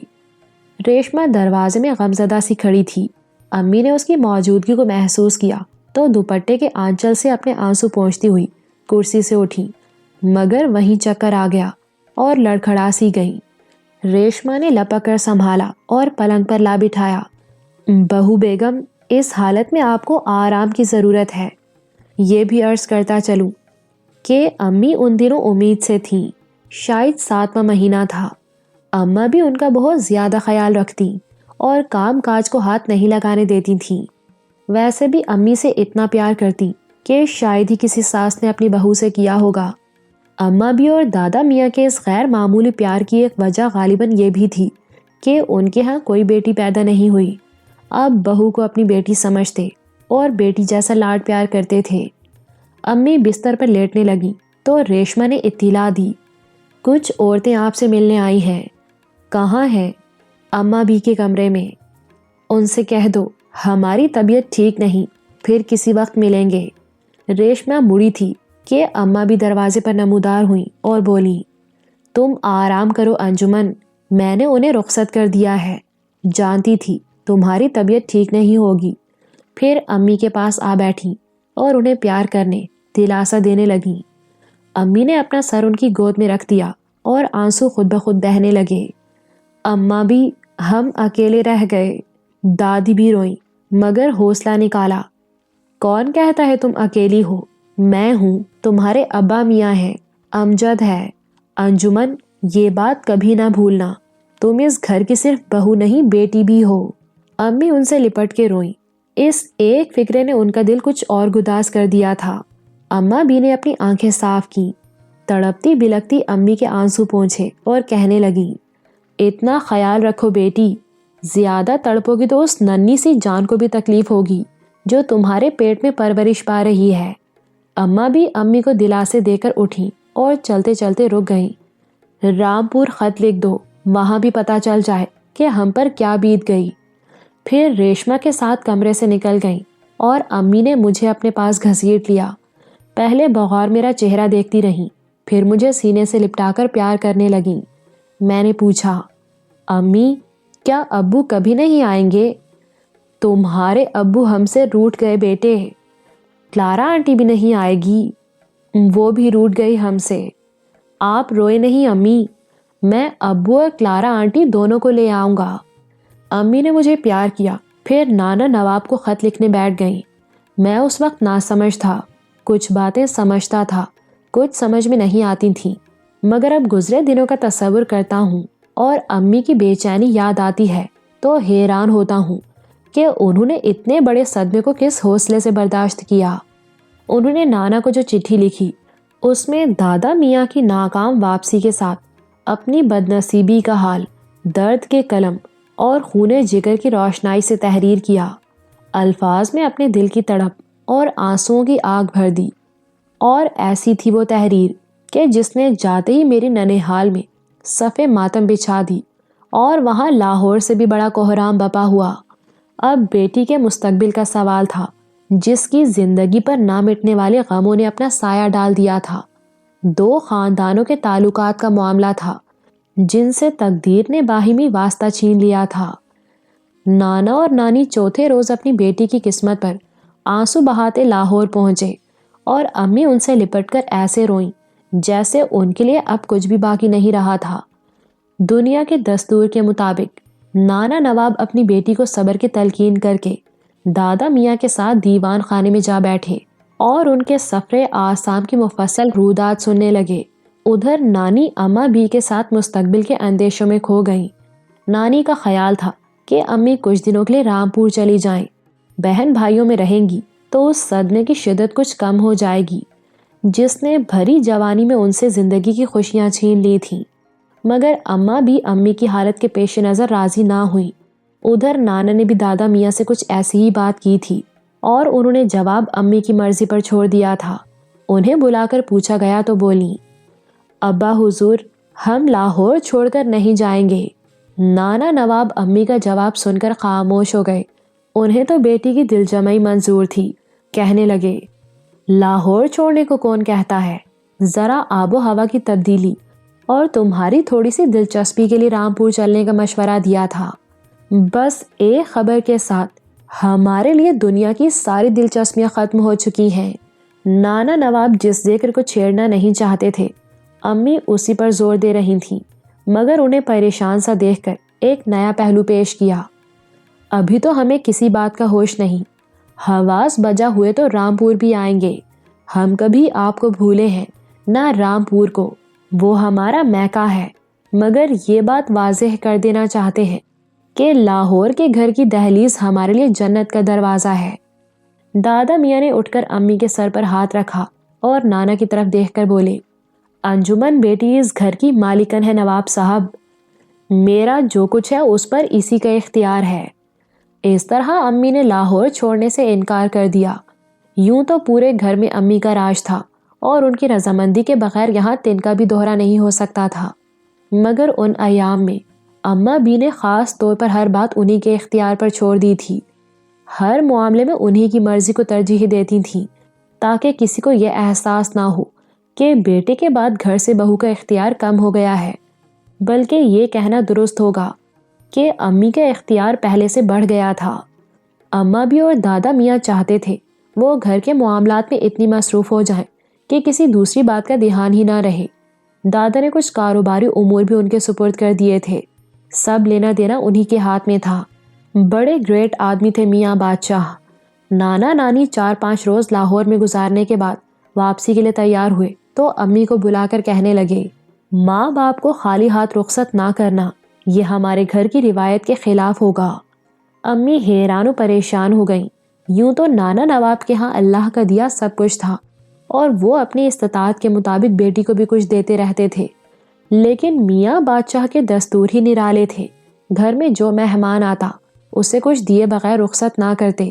ریشما دروازے میں غمزدہ سی کھڑی تھی۔ امی نے اس کی موجودگی کو محسوس کیا تو دوپٹے کے آنچل سے اپنے آنسو پونچھتی ہوئی کرسی سے اٹھی، مگر وہیں چکر آ گیا اور لڑکھڑا سی گئی۔ ریشما نے لپک کر سنبھالا اور پلنگ پر لا بٹھایا۔ بہو بیگم، اس حالت میں آپ کو آرام کی ضرورت ہے۔ یہ بھی عرض کرتا چلوں کہ امی ان دنوں امید سے تھیں، شاید 7واں مہینہ تھا۔ اماں بھی ان کا بہت زیادہ خیال رکھتی اور کام کاج کو ہاتھ نہیں لگانے دیتی تھیں۔ ویسے بھی امی سے اتنا پیار کرتی کہ شاید ہی کسی ساس نے اپنی بہو سے کیا ہوگا۔ اماں بھی اور دادا میاں کے اس غیر معمولی پیار کی ایک وجہ غالباً یہ بھی تھی کہ ان کے ہاں کوئی بیٹی پیدا نہیں ہوئی۔ اب بہو کو اپنی بیٹی سمجھتے اور بیٹی جیسا لاڈ پیار کرتے تھے۔ امی بستر پر لیٹنے لگی تو ریشما نے اطلاع دی، کچھ عورتیں آپ سے ملنے آئی ہیں۔ کہاں ہیں؟ اماں بھی کے کمرے میں۔ ان سے کہہ دو ہماری طبیعت ٹھیک نہیں، پھر کسی وقت ملیں گے۔ ریشما مڑی تھی کہ اماں بھی دروازے پر نمودار ہوئیں اور بولی، تم آرام کرو انجمن، میں نے انہیں رخصت کر دیا ہے، جانتی تھی تمہاری طبیعت ٹھیک نہیں ہوگی۔ پھر امی کے پاس آ بیٹھی اور انہیں پیار کرنے، دلاسا دینے لگیں۔ امی نے اپنا سر ان کی گود میں رکھ دیا اور آنسو خود بخود بہنے لگے۔ اماں بھی، ہم اکیلے رہ گئے۔ دادی بھی روئیں مگر حوصلہ نکالا۔ کون کہتا ہے تم اکیلی ہو؟ میں ہوں، تمہارے ابا میاں ہیں، امجد ہے۔ انجمن، یہ بات کبھی نہ بھولنا، تم اس گھر کی صرف بہو نہیں بیٹی بھی ہو۔ امی ان سے لپٹ کے روئیں۔ اس ایک فکرے نے ان کا دل کچھ اور گداز کر دیا تھا۔ اماں بھی نے اپنی آنکھیں صاف کی، تڑپتی بلکتی امی کے آنسو پونچھے اور کہنے لگی، اتنا خیال رکھو بیٹی، زیادہ تڑپو گی تو اس ننھی سی جان کو بھی تکلیف ہوگی جو تمہارے پیٹ میں پرورش پا رہی ہے۔ اماں بھی امی کو دلاسے دے کر اٹھیں اور چلتے چلتے رک گئیں۔ رامپور خط لکھ دو، وہاں بھی پتہ چل جائے کہ ہم پر کیا بیت گئی۔ پھر ریشما کے ساتھ کمرے سے نکل گئیں اور امی نے مجھے اپنے پاس گھسیٹ لیا۔ پہلے بغور میرا چہرہ دیکھتی رہیں، پھر مجھے سینے سے لپٹا کر پیار کرنے لگیں۔ میں نے پوچھا، امی کیا ابو کبھی نہیں آئیں گے؟ تمہارے ابو ہم سے روٹھ گئے بیٹے، کلارا آنٹی بھی نہیں آئے گی، وہ بھی روٹھ گئی ہم سے۔ آپ روئے نہیں امی، میں ابو اور کلارا آنٹی دونوں کو لے آؤں گا۔ امی نے مجھے پیار کیا، پھر نانا نواب کو خط لکھنے بیٹھ گئیں۔ میں اس وقت ناسمجھ تھا، کچھ باتیں سمجھتا تھا، کچھ سمجھ میں نہیں آتی تھیں، مگر اب گزرے دنوں کا تصور کرتا ہوں اور امی کی بے چینی یاد آتی ہے تو حیران ہوتا ہوں کہ انہوں نے اتنے بڑے صدمے کو کس حوصلے سے برداشت کیا۔ انہوں نے نانا کو جو چٹھی لکھی اس میں دادا میاں کی ناکام واپسی کے ساتھ اپنی بدنصیبی کا حال درد کے قلم اور خون جگر کی روشنائی سے تحریر کیا۔ الفاظ میں اپنے دل کی تڑپ اور آنسوؤں کی آگ بھر دی، اور ایسی تھی وہ تحریر کہ جس نے جاتے ہی میری ننھیال میں صفِ ماتم بچھا دی، اور وہاں لاہور سے بھی بڑا کوہرام بپا ہوا۔ اب بیٹی کے مستقبل کا سوال تھا، جس کی زندگی پر نہ مٹنے والے غموں نے اپنا سایہ ڈال دیا تھا۔ دو خاندانوں کے تعلقات کا معاملہ تھا جن سے تقدیر نے باہمی واسطہ چھین لیا تھا۔ نانا اور نانی چوتھے روز اپنی بیٹی کی قسمت پر آنسو بہاتے لاہور پہنچے، اور امی ان سے لپٹ کر ایسے روئیں جیسے ان کے لیے اب کچھ بھی باقی نہیں رہا تھا۔ دنیا کے دستور کے مطابق نانا نواب اپنی بیٹی کو صبر کی تلقین کر کے دادا میاں کے ساتھ دیوان خانے میں جا بیٹھے اور ان کے سفرے آسام کی مفصل رودات سننے لگے۔ ادھر نانی اماں بھی کے ساتھ مستقبل کے اندیشوں میں کھو گئیں۔ نانی کا خیال تھا کہ امی کچھ دنوں کے لیے رامپور چلی جائیں، بہن بھائیوں میں رہیں گی تو اس صدمے کی شدت کچھ کم ہو جائے گی جس نے بھری جوانی میں ان سے زندگی کی خوشیاں چھین لی تھیں۔ مگر اماں بھی امی کی حالت کے پیش نظر راضی نہ ہوئی۔ ادھر نانا نے بھی دادا میاں سے کچھ ایسی ہی بات کی تھی، اور انہوں نے جواب امی کی مرضی پر چھوڑ دیا تھا۔ انہیں بلا کر پوچھا گیا تو بولیں، ابا حضور ہم لاہور چھوڑ کر نہیں جائیں گے۔ نانا نواب امی کا جواب سن کر خاموش ہو گئے۔ انہیں تو بیٹی کی دل جمعی منظور تھی۔ کہنے لگے، لاہور چھوڑنے کو کون کہتا ہے؟ ذرا آب و ہوا کی تبدیلی اور تمہاری تھوڑی سی دلچسپی کے لیے رامپور چلنے کا مشورہ دیا تھا۔ بس ایک خبر کے ساتھ ہمارے لیے دنیا کی ساری دلچسپیاں ختم ہو چکی ہیں۔ نانا نواب جس ذکر کو چھیڑنا نہیں چاہتے تھے، امی اسی پر زور دے رہی تھیں، مگر انہیں پریشان سا دیکھ کر ایک نیا پہلو پیش کیا۔ ابھی تو ہمیں کسی بات کا ہوش نہیں، حواس بجا ہوئے تو رامپور بھی آئیں گے۔ ہم کبھی آپ کو بھولے ہیں نہ رامپور کو، وہ ہمارا میکہ ہے، مگر یہ بات واضح کر دینا چاہتے ہیں کہ لاہور کے گھر کی دہلیز ہمارے لیے جنت کا دروازہ ہے۔ دادا میاں نے اٹھ کر امی کے سر پر ہاتھ رکھا اور نانا کی طرف دیکھ کر بولے، انجمن بیٹی اس گھر کی مالکن ہے نواب صاحب، میرا جو کچھ ہے اس پر اسی کا اختیار ہے۔ اس طرح امی نے لاہور چھوڑنے سے انکار کر دیا۔ یوں تو پورے گھر میں امی کا راج تھا اور ان کی رضامندی کے بغیر یہاں تنکا بھی دوہرا نہیں ہو سکتا تھا، مگر ان ایام میں اماں بھی نے خاص طور پر ہر بات انہی کے اختیار پر چھوڑ دی تھی۔ ہر معاملے میں انہی کی مرضی کو ترجیح دیتی تھیں، تاکہ کسی کو یہ احساس نہ ہو کہ بیٹے کے بعد گھر سے بہو کا اختیار کم ہو گیا ہے، بلکہ یہ کہنا درست ہوگا کہ امی کا اختیار پہلے سے بڑھ گیا تھا۔ اماں بھی اور دادا میاں چاہتے تھے وہ گھر کے معاملات میں اتنی مصروف ہو جائیں کہ کسی دوسری بات کا دھیان ہی نہ رہے۔ دادا نے کچھ کاروباری امور بھی ان کے سپرد کر دیے تھے، سب لینا دینا انہی کے ہاتھ میں تھا۔ بڑے گریٹ آدمی تھے میاں بادشاہ۔ نانا نانی 4-5 روز لاہور میں گزارنے کے بعد واپسی کے لیے تیار ہوئے تو امی کو بلا کر کہنے لگے، ماں باپ کو خالی ہاتھ رخصت نہ کرنا، یہ ہمارے گھر کی روایت کے خلاف ہوگا۔ امی حیران و پریشان ہو گئیں۔ یوں تو نانا نواب کے ہاں اللہ کا دیا سب کچھ تھا اور وہ اپنی استطاعت کے مطابق بیٹی کو بھی کچھ دیتے رہتے تھے، لیکن میاں بادشاہ کے دستور ہی نرالے تھے۔ گھر میں جو مہمان آتا اسے کچھ دیے بغیر رخصت نہ کرتے۔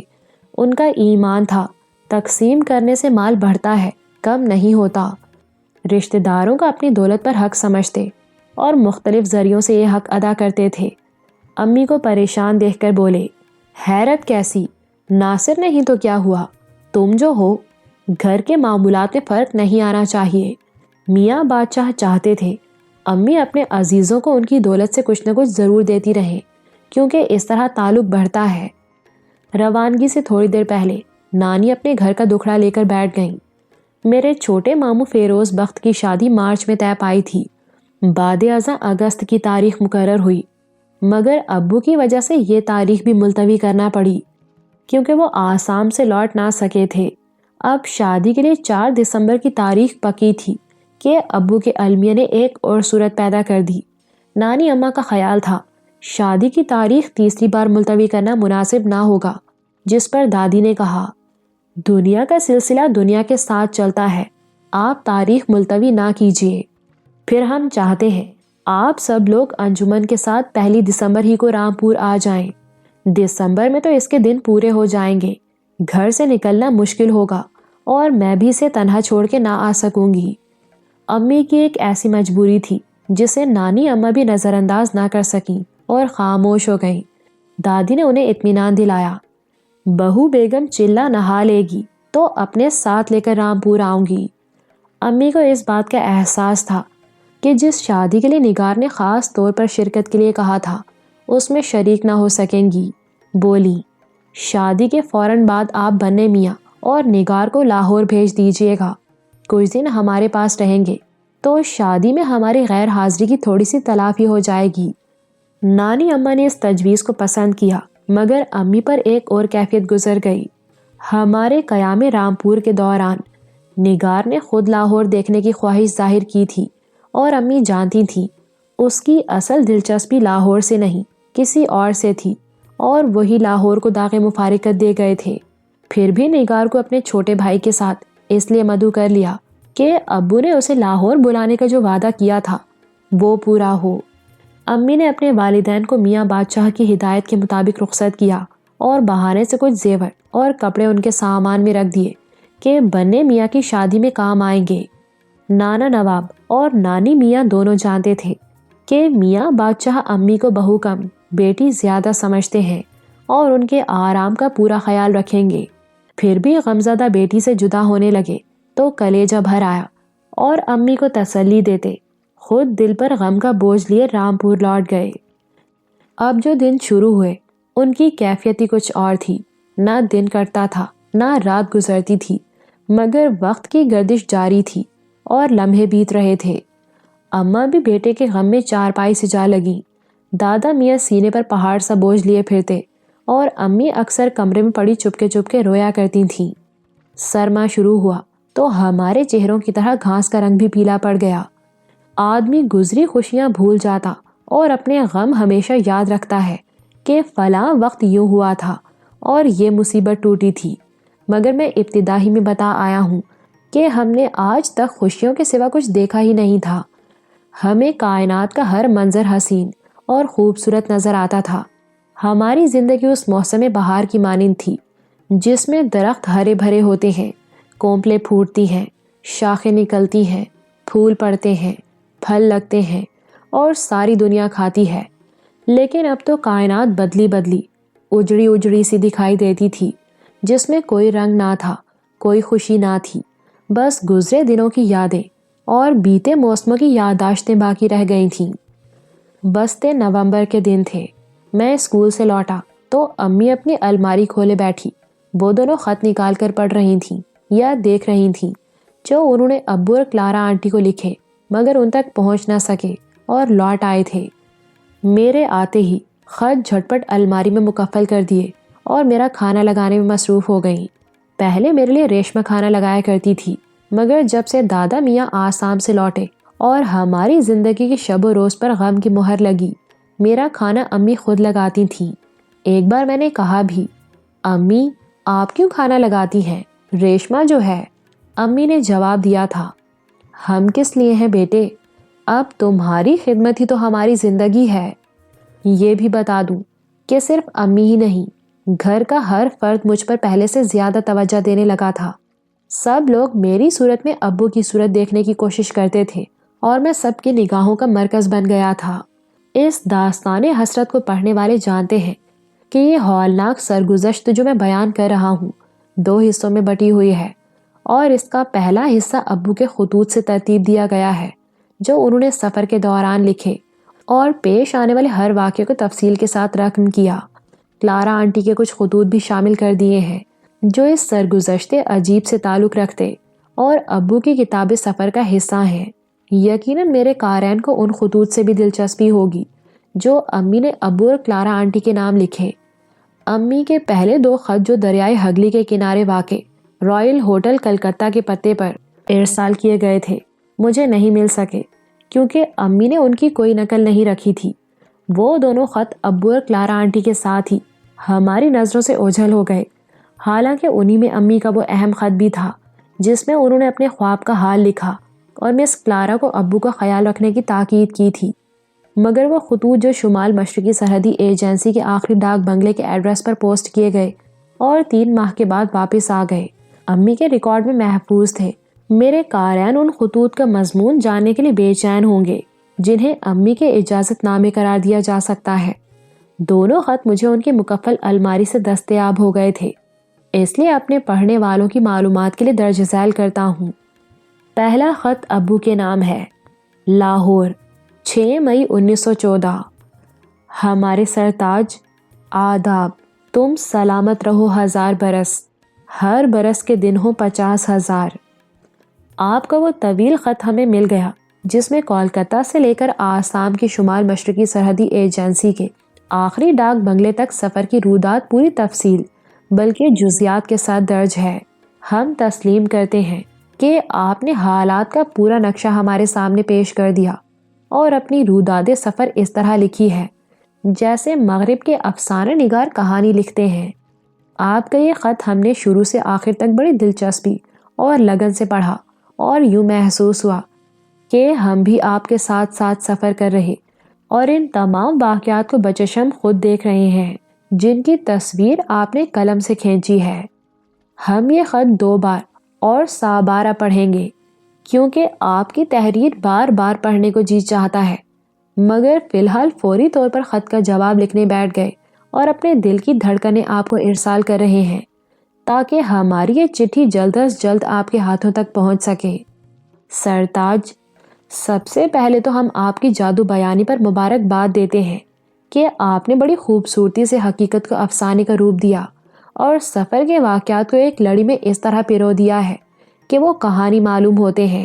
ان کا ایمان تھا تقسیم کرنے سے مال بڑھتا ہے، کم نہیں ہوتا۔ رشتہ داروں کا اپنی دولت پر حق سمجھتے اور مختلف ذریعوں سے یہ حق ادا کرتے تھے۔ امی کو پریشان دیکھ کر بولے، حیرت کیسی؟ ناصر نہیں تو کیا ہوا؟ تم جو ہو، گھر کے معمولات میں فرق نہیں آنا چاہیے۔ میاں بادشاہ چاہتے تھے امی اپنے عزیزوں کو ان کی دولت سے کچھ نہ کچھ ضرور دیتی رہیں، کیونکہ اس طرح تعلق بڑھتا ہے۔ روانگی سے تھوڑی دیر پہلے نانی اپنے گھر کا دکھڑا لے کر بیٹھ گئیں۔ میرے چھوٹے ماموں فیروز بخت کی شادی مارچ میں طے پائی تھی، بعد ازاں اگست کی تاریخ مقرر ہوئی، مگر ابو کی وجہ سے یہ تاریخ بھی ملتوی کرنا پڑی کیونکہ وہ آسام سے لوٹ نہ سکے تھے۔ اب شادی کے لیے 4 دسمبر کی تاریخ پکی تھی کہ ابو کے المیہ نے ایک اور صورت پیدا کر دی۔ نانی اماں کا خیال تھا شادی کی تاریخ تیسری بار ملتوی کرنا مناسب نہ ہوگا، جس پر دادی نے کہا، دنیا کا سلسلہ دنیا کے ساتھ چلتا ہے، آپ تاریخ ملتوی نہ کیجیے۔ پھر ہم چاہتے ہیں آپ سب لوگ انجمن کے ساتھ 1 دسمبر ہی کو رامپور آ جائیں۔ دسمبر میں تو اس کے دن پورے ہو جائیں گے، گھر سے نکلنا مشکل ہوگا اور میں بھی اسے تنہا چھوڑ کے نہ آ سکوں گی۔ امی کی ایک ایسی مجبوری تھی جسے نانی اماں بھی نظر انداز نہ کر سکیں اور خاموش ہو گئیں۔ دادی نے انہیں اطمینان دلایا، بہو بیگم چلہ نہا لے گی تو اپنے ساتھ لے کر رامپور آؤں گی۔ امی کو اس بات کا احساس تھا کہ جس شادی کے لیے نگار نے خاص طور پر شرکت کے لیے کہا تھا اس میں شریک نہ ہو سکیں گی۔ بولی، شادی کے فوراً بعد آپ بننے میاں اور نگار کو لاہور بھیج دیجیے گا، کچھ دن ہمارے پاس رہیں گے تو شادی میں ہماری غیر حاضری کی تھوڑی سی تلافی ہو جائے گی۔ نانی اماں نے اس تجویز کو پسند کیا، مگر امی پر ایک اور کیفیت گزر گئی۔ ہمارے قیام رامپور کے دوران نگار نے خود لاہور دیکھنے کی خواہش ظاہر کی تھی اور امی جانتی تھی اس کی اصل دلچسپی لاہور سے نہیں کسی اور سے تھی، اور وہی لاہور کو داغ مفارقت دے گئے تھے۔ پھر بھی نگار کو اپنے چھوٹے بھائی کے ساتھ اس لیے مدعو کر لیا کہ ابو نے اسے لاہور بلانے کا جو وعدہ کیا تھا وہ پورا ہو۔ امی نے اپنے والدین کو میاں بادشاہ کی ہدایت کے مطابق رخصت کیا اور بہانے سے کچھ زیور اور کپڑے ان کے سامان میں رکھ دیے کہ بننے میاں کی شادی میں کام آئیں گے۔ نانا نواب اور نانی میاں دونوں جانتے تھے کہ میاں بادشاہ امی کو بہو کم بیٹی زیادہ سمجھتے ہیں اور ان کے آرام کا پورا خیال رکھیں گے۔ پھر بھی غمزدہ بیٹی سے جدا ہونے لگے تو کلیجہ بھر آیا اور امی کو تسلی دیتے خود دل پر غم کا بوجھ لیے رامپور لوٹ گئے۔ اب جو دن شروع ہوئے ان کی کیفیت ہی کچھ اور تھی، نہ دن کٹتا تھا نہ رات گزرتی تھی، مگر وقت کی گردش جاری تھی اور لمحے بیت رہے تھے۔ اماں بھی بیٹے کے غم میں چارپائی سے جا لگیں۔ دادا میاں سینے پر پہاڑ سا بوجھ لیے پھرتے اور امی اکثر کمرے میں پڑی چپکے رویا کرتی تھیں۔ سرما شروع ہوا تو ہمارے چہروں کی طرح گھاس کا رنگ بھی پیلا پڑ گیا۔ آدمی گزری خوشیاں بھول جاتا اور اپنے غم ہمیشہ یاد رکھتا ہے کہ فلاں وقت یوں ہوا تھا اور یہ مصیبت ٹوٹی تھی، مگر میں ابتدا ہی میں بتا آیا ہوں کہ ہم نے آج تک خوشیوں کے سوا کچھ دیکھا ہی نہیں تھا۔ ہمیں کائنات کا ہر منظر حسین اور خوبصورت نظر آتا تھا۔ ہماری زندگی اس موسم بہار کی مانند تھی جس میں درخت ہرے بھرے ہوتے ہیں، کونپلیں پھوٹتی ہیں، شاخیں نکلتی ہیں، پھول پڑتے ہیں، پھل لگتے ہیں اور ساری دنیا کھاتی ہے۔ لیکن اب تو کائنات بدلی اجڑی سی دکھائی دیتی تھی، جس میں کوئی رنگ نہ تھا، کوئی خوشی نہ تھی، بس گزرے دنوں کی یادیں اور بیتے موسموں کی یادداشتیں باقی رہ گئی تھیں۔ بستے نومبر کے دن تھے۔ میں اسکول سے لوٹا تو امی اپنی الماری کھولے بیٹھی، وہ دونوں خط نکال کر پڑھ رہی تھیں یا دیکھ رہی تھیں جو انہوں نے ابو اور کلارا آنٹی کو لکھے مگر ان تک پہنچ نہ سکے اور لوٹ آئے تھے۔ میرے آتے ہی خط جھٹپٹ الماری میں مکفل کر دیے اور میرا کھانا لگانے میں مصروف ہو گئیں۔ پہلے میرے لیے ریشمہ کھانا لگایا کرتی تھی، مگر جب سے دادا میاں آسام سے لوٹے اور ہماری زندگی کی شب و روز پر غم کی مہر لگی، میرا کھانا امی خود لگاتی تھیں۔ ایک بار میں نے کہا بھی، امی آپ کیوں کھانا لگاتی ہیں؟ ریشمہ جو ہے۔ امی نے جواب دیا تھا، ہم کس لیے ہیں بیٹے، اب تمہاری خدمت ہی تو ہماری زندگی ہے۔ یہ بھی بتا دوں کہ صرف امی ہی نہیں، گھر کا ہر فرد مجھ پر پہلے سے زیادہ توجہ دینے لگا تھا۔ سب لوگ میری صورت میں ابو کی صورت دیکھنے کی کوشش کرتے تھے اور میں سب کی نگاہوں کا مرکز بن گیا تھا۔ اس داستان حسرت کو پڑھنے والے جانتے ہیں کہ یہ ہولناک سرگزشت جو میں بیان کر رہا ہوں 2 حصوں میں بٹی ہوئی ہے، اور اس کا پہلا حصہ ابو کے خطوط سے ترتیب دیا گیا ہے جو انہوں نے سفر کے دوران لکھے، اور پیش آنے والے ہر واقعے کو تفصیل کے ساتھ رقم کیا۔ کلارا آنٹی کے کچھ خطوط بھی شامل کر دیے ہیں جو اس سرگزشت عجیب سے تعلق رکھتے اور ابو کی کتاب سفر کا حصہ ہیں۔ یقیناً میرے قارئین کو ان خطوط سے بھی دلچسپی ہوگی جو امی نے ابو اور کلارا آنٹی کے نام لکھے۔ امی کے پہلے 2 خط جو دریائے ہگلی کے کنارے واقع رائل ہوٹل کلکتہ کے پتے پر ارسال کیے گئے تھے مجھے نہیں مل سکے کیونکہ امی نے ان کی کوئی نقل نہیں رکھی تھی۔ وہ دونوں خط ابو اور کلارا آنٹی کے ساتھ ہی ہماری نظروں سے اوجھل ہو گئے، حالانکہ انہی میں امی کا وہ اہم خط بھی تھا جس میں انہوں نے اپنے خواب کا حال لکھا اور مس کلارا کو ابو کا خیال رکھنے کی تاکید کی تھی۔ مگر وہ خطوط جو شمال مشرقی سرحدی ایجنسی کے آخری ڈاک بنگلے کے ایڈریس پر پوسٹ کیے گئے اور 3 ماہ کے بعد واپس آ گئے، امی کے ریکارڈ میں محفوظ تھے۔ میرے قارئین ان خطوط کا مضمون جاننے کے لیے بے چین ہوں گے جنہیں امی کے اجازت نامے قرار دیا جا سکتا ہے۔ دونوں خط مجھے ان کی مکفل الماری سے دستیاب ہو گئے تھے، اس لیے اپنے پڑھنے والوں کی معلومات کے لیے درج ذیل کرتا ہوں۔ پہلا خط ابو کے نام ہے، لاہور، 6 مئی 1914۔ ہمارے سرتاج، آداب، تم سلامت رہو 1000 برس، ہر برس کے دن ہوں 50,000۔ آپ کا وہ طویل خط ہمیں مل گیا جس میں کولکتہ سے لے کر آسام کی شمال مشرقی سرحدی ایجنسی کے آخری ڈاک بنگلے تک سفر کی رویداد پوری تفصیل بلکہ جزیات کے ساتھ درج ہے۔ ہم تسلیم کرتے ہیں کہ آپ نے حالات کا پورا نقشہ ہمارے سامنے پیش کر دیا اور اپنی رویداد سفر اس طرح لکھی ہے جیسے مغرب کے افسانہ نگار کہانی لکھتے ہیں۔ آپ کا یہ خط ہم نے شروع سے آخر تک بڑی دلچسپی اور لگن سے پڑھا اور یوں محسوس ہوا کہ ہم بھی آپ کے ساتھ ساتھ سفر کر رہے اور ان تمام واقعات کو بچشم خود دیکھ رہے ہیں جن کی تصویر آپ نے قلم سے کھینچی ہے۔ ہم یہ خط 2 بار اور سابارہ پڑھیں گے کیونکہ آپ کی تحریر بار بار پڑھنے کو جی چاہتا ہے، مگر فی الحال فوری طور پر خط کا جواب لکھنے بیٹھ گئے اور اپنے دل کی دھڑکنیں آپ کو ارسال کر رہے ہیں تاکہ ہماری یہ چٹھی جلد از جلد آپ کے ہاتھوں تک پہنچ سکے۔ سرتاج، سب سے پہلے تو ہم آپ کی جادو بیانی پر مبارکباد دیتے ہیں کہ آپ نے بڑی خوبصورتی سے حقیقت کو افسانے کا روپ دیا اور سفر کے واقعات کو ایک لڑی میں اس طرح پرو دیا ہے کہ وہ کہانی معلوم ہوتے ہیں۔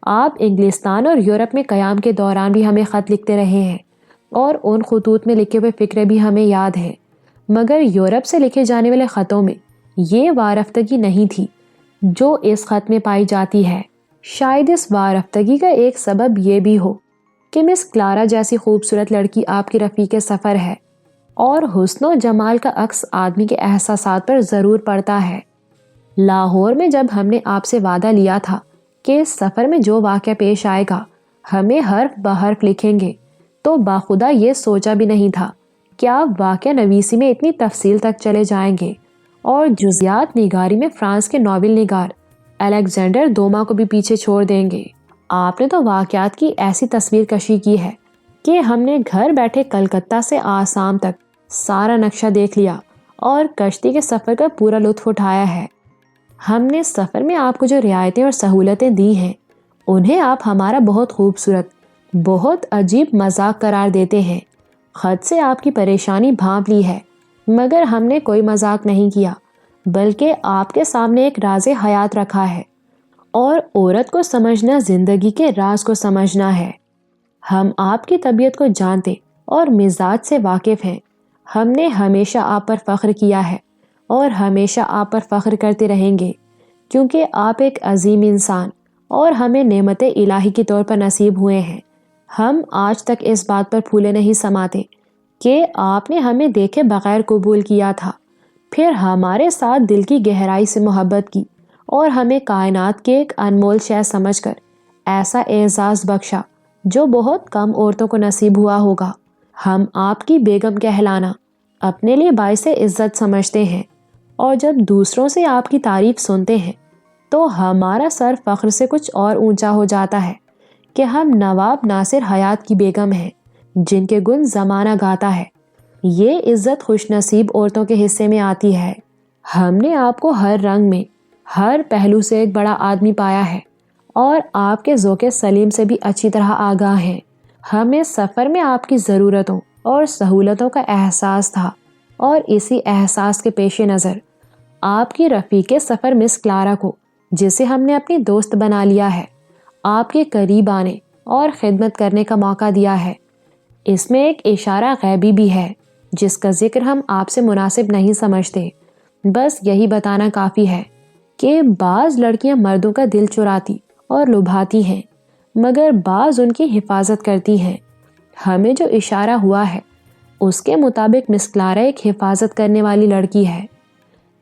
آپ انگلستان اور یورپ میں قیام کے دوران بھی ہمیں خط لکھتے رہے ہیں اور ان خطوط میں لکھے ہوئے فکرے بھی ہمیں یاد ہیں، مگر یورپ سے لکھے جانے والے خطوں میں یہ وارفتگی نہیں تھی جو اس خط میں پائی جاتی ہے۔ شاید اس وارفتگی کا ایک سبب یہ بھی ہو کہ مس کلارا جیسی خوبصورت لڑکی آپ کی رفیق سفر ہے اور حسن و جمال کا عکس آدمی کے احساسات پر ضرور پڑتا ہے۔ لاہور میں جب ہم نے آپ سے وعدہ لیا تھا کہ اس سفر میں جو واقعہ پیش آئے گا ہمیں حرف بحرف لکھیں گے تو باخدا یہ سوچا بھی نہیں تھا کہ آپ واقعہ نویسی میں اتنی تفصیل تک چلے جائیں گے اور جزیات نگاری میں فرانس کے ناول نگار الیگزینڈر دوما کو بھی پیچھے چھوڑ دیں گے۔ آپ نے تو واقعات کی ایسی تصویر کشی کی ہے کہ ہم نے گھر بیٹھے کلکتہ سے آسام تک سارا نقشہ دیکھ لیا اور کشتی کے سفر کا پورا لطف اٹھایا ہے۔ ہم نے سفر میں آپ کو جو رعایتیں اور سہولتیں دی ہیں انہیں آپ ہمارا بہت خوبصورت، بہت عجیب مذاق قرار دیتے ہیں۔ خط سے آپ کی پریشانی بھانپ لی ہے، مگر ہم نے کوئی مذاق نہیں کیا بلکہ آپ کے سامنے ایک راز حیات رکھا ہے، اور عورت کو سمجھنا زندگی کے راز کو سمجھنا ہے۔ ہم آپ کی طبیعت کو جانتے اور مزاج سے واقف ہیں۔ ہم نے ہمیشہ آپ پر فخر کیا ہے اور ہمیشہ آپ پر فخر کرتے رہیں گے کیونکہ آپ ایک عظیم انسان اور ہمیں نعمت الہی کے طور پر نصیب ہوئے ہیں۔ ہم آج تک اس بات پر پھولے نہیں سماتے کہ آپ نے ہمیں دیکھے بغیر قبول کیا تھا، پھر ہمارے ساتھ دل کی گہرائی سے محبت کی اور ہمیں کائنات کے ایک انمول شے سمجھ کر ایسا اعزاز بخشا جو بہت کم عورتوں کو نصیب ہوا ہوگا۔ ہم آپ کی بیگم کہلانا اپنے لیے باعث عزت سمجھتے ہیں، اور جب دوسروں سے آپ کی تعریف سنتے ہیں تو ہمارا سر فخر سے کچھ اور اونچا ہو جاتا ہے کہ ہم نواب ناصر حیات کی بیگم ہیں جن کے گن زمانہ گاتا ہے۔ یہ عزت خوش نصیب عورتوں کے حصے میں آتی ہے۔ ہم نے آپ کو ہر رنگ میں، ہر پہلو سے ایک بڑا آدمی پایا ہے اور آپ کے ذوق سلیم سے بھی اچھی طرح آگاہ ہیں۔ ہمیں سفر میں آپ کی ضرورتوں اور سہولتوں کا احساس تھا، اور اسی احساس کے پیش نظر آپ کی رفیق سفر مس کلارا کو، جسے ہم نے اپنی دوست بنا لیا ہے، آپ کے قریب آنے اور خدمت کرنے کا موقع دیا ہے۔ اس میں ایک اشارہ غیبی بھی ہے جس کا ذکر ہم آپ سے مناسب نہیں سمجھتے۔ بس یہی بتانا کافی ہے کہ بعض لڑکیاں مردوں کا دل چراتی اور لبھاتی ہیں، مگر بعض ان کی حفاظت کرتی ہیں۔ ہمیں جو اشارہ ہوا ہے اس کے مطابق مس کلارا ایک حفاظت کرنے والی لڑکی ہے،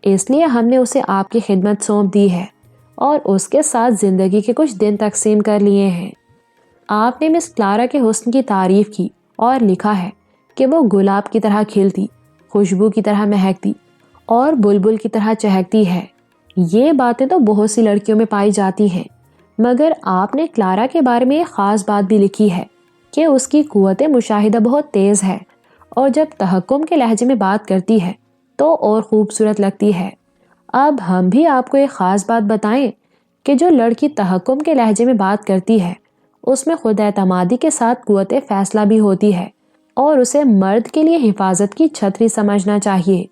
اس لیے ہم نے اسے آپ کی خدمت سونپ دی ہے اور اس کے ساتھ زندگی کے کچھ دن تقسیم کر لیے ہیں۔ آپ نے مس کلارا کے حسن کی تعریف کی اور لکھا ہے کہ وہ گلاب کی طرح کھلتی، خوشبو کی طرح مہکتی اور بلبل کی طرح چہکتی ہے۔ یہ باتیں تو بہت سی لڑکیوں میں پائی جاتی ہیں، مگر آپ نے کلارا کے بارے میں ایک خاص بات بھی لکھی ہے کہ اس کی قوت مشاہدہ بہت تیز ہے، اور جب تحکم کے لہجے میں بات کرتی ہے تو اور خوبصورت لگتی ہے۔ اب ہم بھی آپ کو ایک خاص بات بتائیں کہ جو لڑکی تحکم کے لہجے میں بات کرتی ہے اس میں خود اعتمادی کے ساتھ قوت فیصلہ بھی ہوتی ہے، اور اسے مرد کے لیے حفاظت کی چھتری سمجھنا چاہیے۔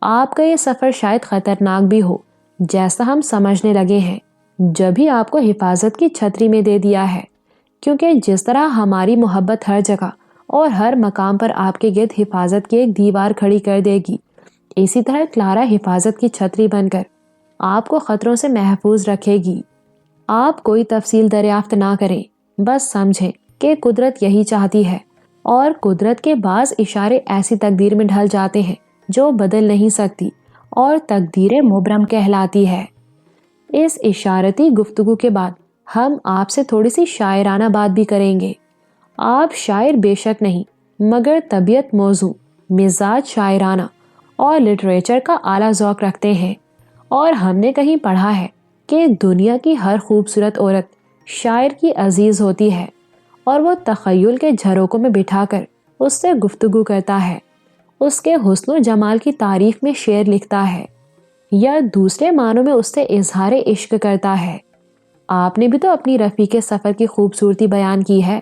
آپ کا یہ سفر شاید خطرناک بھی ہو جیسا ہم سمجھنے لگے ہیں جب ہی آپ کو حفاظت کی چھتری میں دے دیا ہے، کیونکہ جس طرح ہماری محبت ہر جگہ اور ہر مقام پر آپ کے گرد حفاظت کی ایک دیوار کھڑی کر دے گی، اسی طرح کلارا حفاظت کی چھتری بن کر آپ کو خطروں سے محفوظ رکھے گی۔ آپ کوئی تفصیل دریافت نہ کریں، بس سمجھیں کہ قدرت یہی چاہتی ہے، اور قدرت کے بعض اشارے ایسی تقدیر میں ڈھل جاتے ہیں جو بدل نہیں سکتی اور تقدیر مبرم کہلاتی ہے۔ اس اشارتی گفتگو کے بعد ہم آپ سے تھوڑی سی شاعرانہ بات بھی کریں گے۔ آپ شاعر بے شک نہیں، مگر طبیعت موزوں، مزاج شاعرانہ اور لٹریچر کا اعلیٰ ذوق رکھتے ہیں، اور ہم نے کہیں پڑھا ہے کہ دنیا کی ہر خوبصورت عورت شاعر کی عزیز ہوتی ہے، اور وہ تخیل کے جھروکوں میں بٹھا کر اس سے گفتگو کرتا ہے، اس کے حسن و جمال کی تعریف میں شعر لکھتا ہے، یا دوسرے معنوں میں اس سے اظہار عشق کرتا ہے۔ آپ نے بھی تو اپنی رفیق سفر کی خوبصورتی بیان کی ہے،